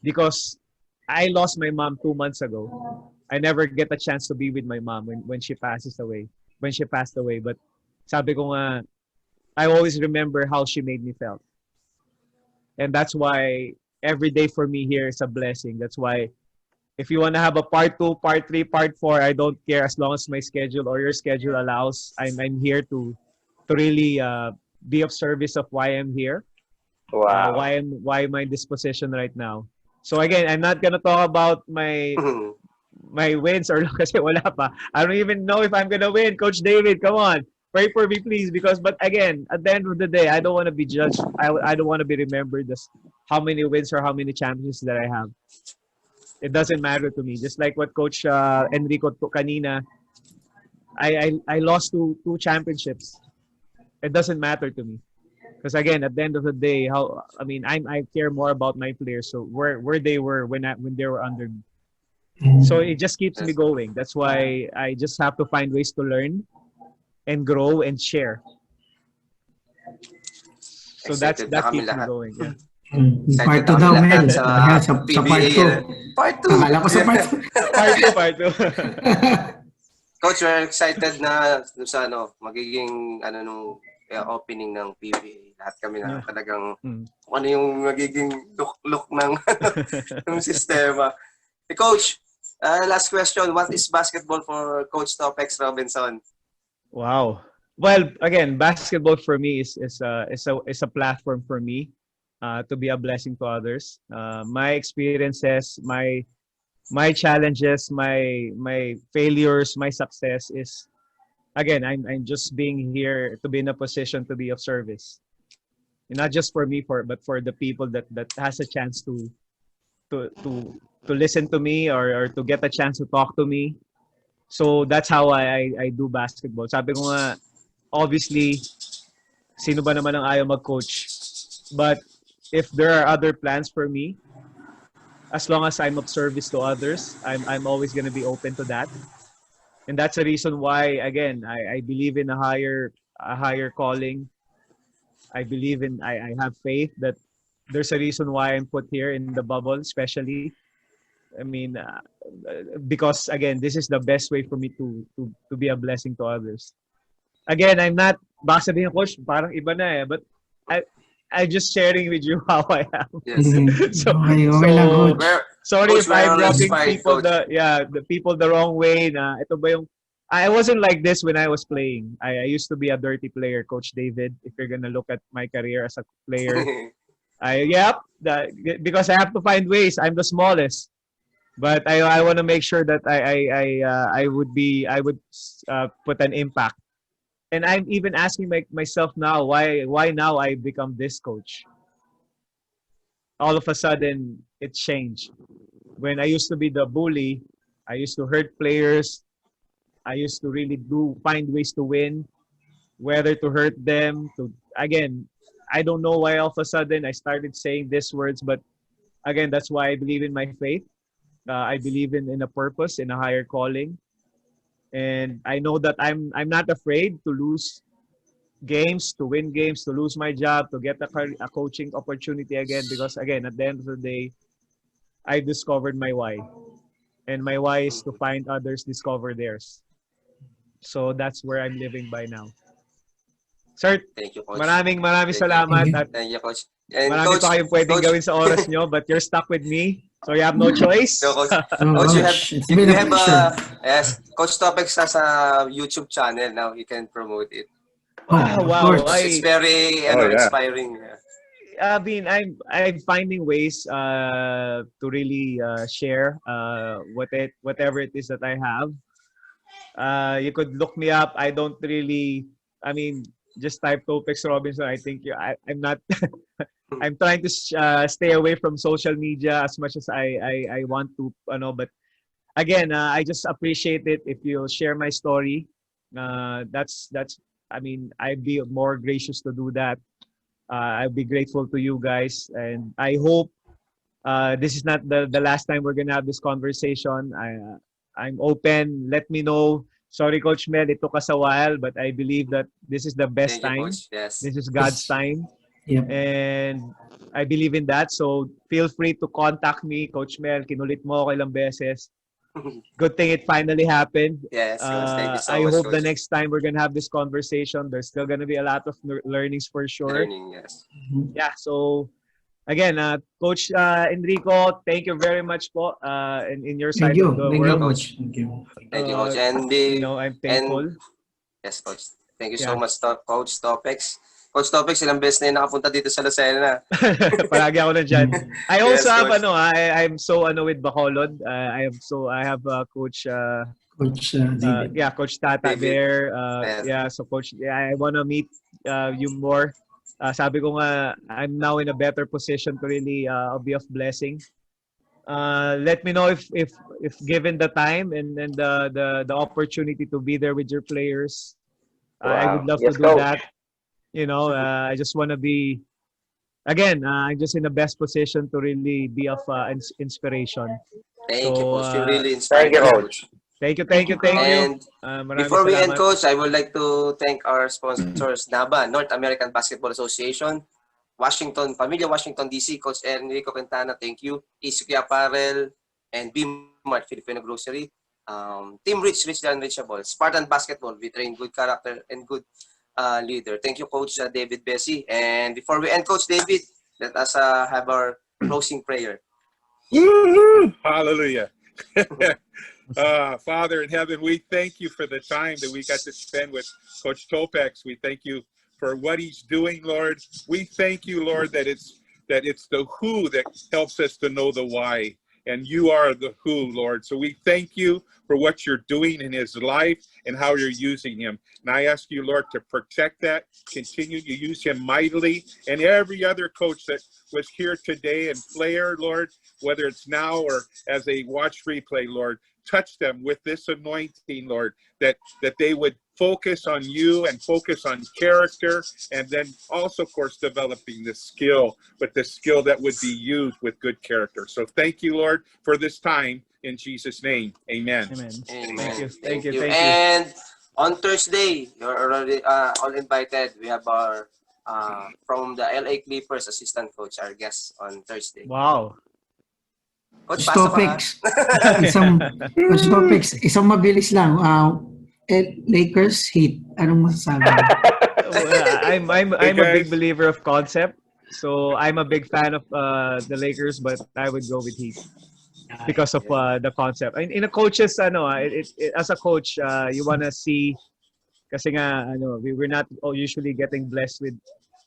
Because I lost my mom 2 months ago. I never get a chance to be with my mom when she passed away. But sabi ko nga, I always remember how she made me feel. And that's why every day for me here is a blessing. That's why if you want to have a part 2, part 3, part 4, I don't care, as long as my schedule or your schedule allows. I'm here to really be of service of why I'm here. Wow. Why am I in this position right now? So again, I'm not gonna talk about my wins or kasi wala pa. I don't even know if I'm gonna win. Coach David, come on, pray for me, please. But again, at the end of the day, I don't want to be judged. I don't want to be remembered as how many wins or how many championships that I have. It doesn't matter to me. Just like what Coach Enrico kanina, I lost two championships. It doesn't matter to me. Because again, at the end of the day, I care more about my players. So where they were when they were under me. So it just keeps me going. That's why I just have to find ways to learn and grow and share. So that keeps me going. Yeah. Part 2 daw, Mel. Sa PBA. part 2. Part 2. Akala ko sa part 2. Part 2. Coach, we're excited na sa magiging nung opening ng PBA. Lahat kami na talagang ano yung magiging look ng ng sistema. Hey, Coach, last question. What is basketball for Coach Topex Robinson? Wow. Well, again, basketball for me is a platform for me to be a blessing to others. My experiences, my challenges, my failures, my success is, again, I'm just being here to be in a position to be of service. And not just for me, but for the people that has a chance to listen to me or to get a chance to talk to me. So that's how I do basketball. Sabi ko nga, obviously, sino ba naman ang ayaw mag-coach? But if there are other plans for me, as long as I'm of service to others, I'm always going to be open to that. And that's the reason why, again, I believe in a higher calling. I believe I have faith that there's a reason why I'm put here in the bubble, especially. I mean, because again, this is the best way for me to be a blessing to others. Again, I'm not, baka sabihin, Coach, parang iba na but I'm just sharing with you how I am. Yes. Sorry Coach, if I'm rubbing people Coach. the people the wrong way. Na ito ba yung, I wasn't like this when I was playing. I used to be a dirty player, Coach David. If you're gonna look at my career as a player, because I have to find ways. I'm the smallest, but I want to make sure that I would put an impact. And I'm even asking myself now, why now I become this coach? All of a sudden, it changed. When I used to be the bully, I used to hurt players. I used to really find ways to win, whether to hurt them. Again, I don't know why all of a sudden I started saying these words, but again, that's why I believe in my faith. I believe in a purpose, in a higher calling. And I know that I'm not afraid to lose games, to win games, to lose my job, to get a coaching opportunity again. Because again, at the end of the day, I discovered my why. And my why is to find others discover theirs. So that's where I'm living by now. Sir, Thank you, Coach. maraming salamat. At Thank you, Coach. And marami pa kayong pwedeng gawin sa oras nyo, but you're stuck with me. So you have no choice. So, Coach, you have Coach Topex has a YouTube channel now. You can promote it. Wow. It's very inspiring. I mean, I'm finding ways to really share whatever it is that I have. You could look me up. I don't really. I mean, just type Topex Robinson. I think I'm not. I'm trying to stay away from social media as much as I want to. But again, I just appreciate it if you share my story. That's. I mean, I'd be more gracious to do that. I'll be grateful to you guys, and I hope this is not the last time we're gonna have this conversation. I'm open. Let me know. Sorry, Coach Mel, it took us a while, but I believe that this is the best time. Yes. This is God's time. Yep. And I believe in that. So feel free to contact me, Coach Mel. Kinulit mo ako ilang beses. Good thing it finally happened. Yes, thank you so I much, hope Coach. the next time we're going to have this conversation, there's still going to be a lot of learnings for sure. Yes. Yeah, so again, Coach Enrico, thank you very much po in your side of the Thank you, world. Coach. Thank you. Thank you, Coach. And I'm thankful. yes, Coach. Thank you so much, Coach Topex. Coach Topex, ilang beses na yung nakapunta dito sa Lucena. Palagi ako nandyan. I Yes, also have Coach. I'm so with Bacolod. I have Coach Coach David. Coach Tata David. there. Yes. So Coach, I want to meet you more. Sabi ko nga, I'm now in a better position to really be of blessing. Let me know if given the time and the opportunity to be there with your players. I would love Yes, to do Coach. that. I just want to be, again, I'm just in the best position to really be of inspiration. Thank you, So, Coach. You really inspired Thank you, us, Coach. Thank you. And Maraming before we end, salamat. Coach, I would like to thank our sponsors, NABA, North American Basketball Association, Pamilya Washington, D.C., Coach Enrico Quintana, thank you, Isuki Apparel, and B-Mart, Filipino Grocery, Team Rich and Reachable, Spartan Basketball, we train good character and good leader. Thank you, Coach David Bessey. And before we end, Coach David, let us have our closing prayer. Woo-hoo! Hallelujah. Father in heaven, we thank you for the time that we got to spend with Coach Topex. We thank you for what he's doing, Lord. We thank you, Lord, that it's the who that helps us to know the why. And you are the who, Lord. So we thank you for what you're doing in his life and how you're using him. And I ask you, Lord, to protect that, continue to use him mightily, and every other coach that was here today and player, Lord, whether it's now or as they watch replay, Lord, touch them with this anointing, Lord, that they would focus on you and focus on character, and then also, of course, developing the skill, but the skill that would be used with good character. So thank you, Lord, for this time. In Jesus' name, amen. Amen. Thank you. And on Thursday, you're already all invited. We have our from the LA Clippers assistant coach, our guest on Thursday. Wow. Coach, Coach pasok ka. Topex, Coach Topex, isang mabilis lang. Lakers Heat. Anong masasabi mo? I'm Hey, a big guys. believer of concept. So I'm a big fan of the Lakers, but I would go with Heat because of the concept. In a coach's as a coach, you wanna see kasi nga we're not usually getting blessed with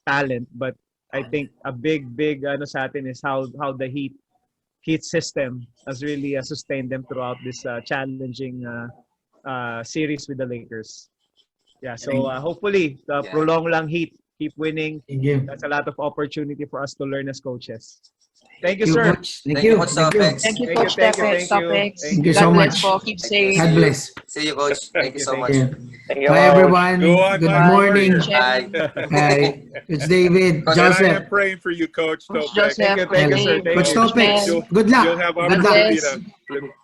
talent, but I think a big sa atin is how the Heat system has really sustained them throughout this challenging series with the Lakers. Yeah, so hopefully prolong lang Heat, keep winning. Thank you. That's a lot of opportunity for us to learn as coaches. Thank you, Thank you, sir. Coach. Thank Thank you, you. Coach Thank you. Topex. Thank you, Thank Coach you, thank you, Topex. thank you. Topex. Thank you God so bless much. po. Keep safe. God bless. See you, Coach. Thank you so much. Yeah. Thank you, Bye, Coach. everyone. Go on, Good my morning. warrior. Bye. Bye. Coach David, Coach, And I Joseph. am praying for you, Coach Coach Topex. Joseph, Coach Thank you, sir. Dave, Thank Coach you. Coach Topex, Mel. good luck. You'll have God opportunity bless. to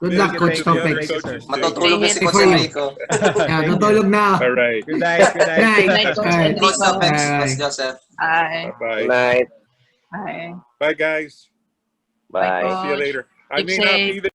Good luck, minister Coach to the other Topex. coaches too. Matutulog na si Pray Coach for you. Enrico. Yeah, Thank you. tutulog na. All right. Good night. Good night. Good Good night. night, Coach Bye. Coach Enrico. Topex, Bye. Coach Joseph. Bye. Bye-bye. Good night. Bye. Bye, guys. Bye, Bye. See you Coach. later. I Keep may not safe. be there.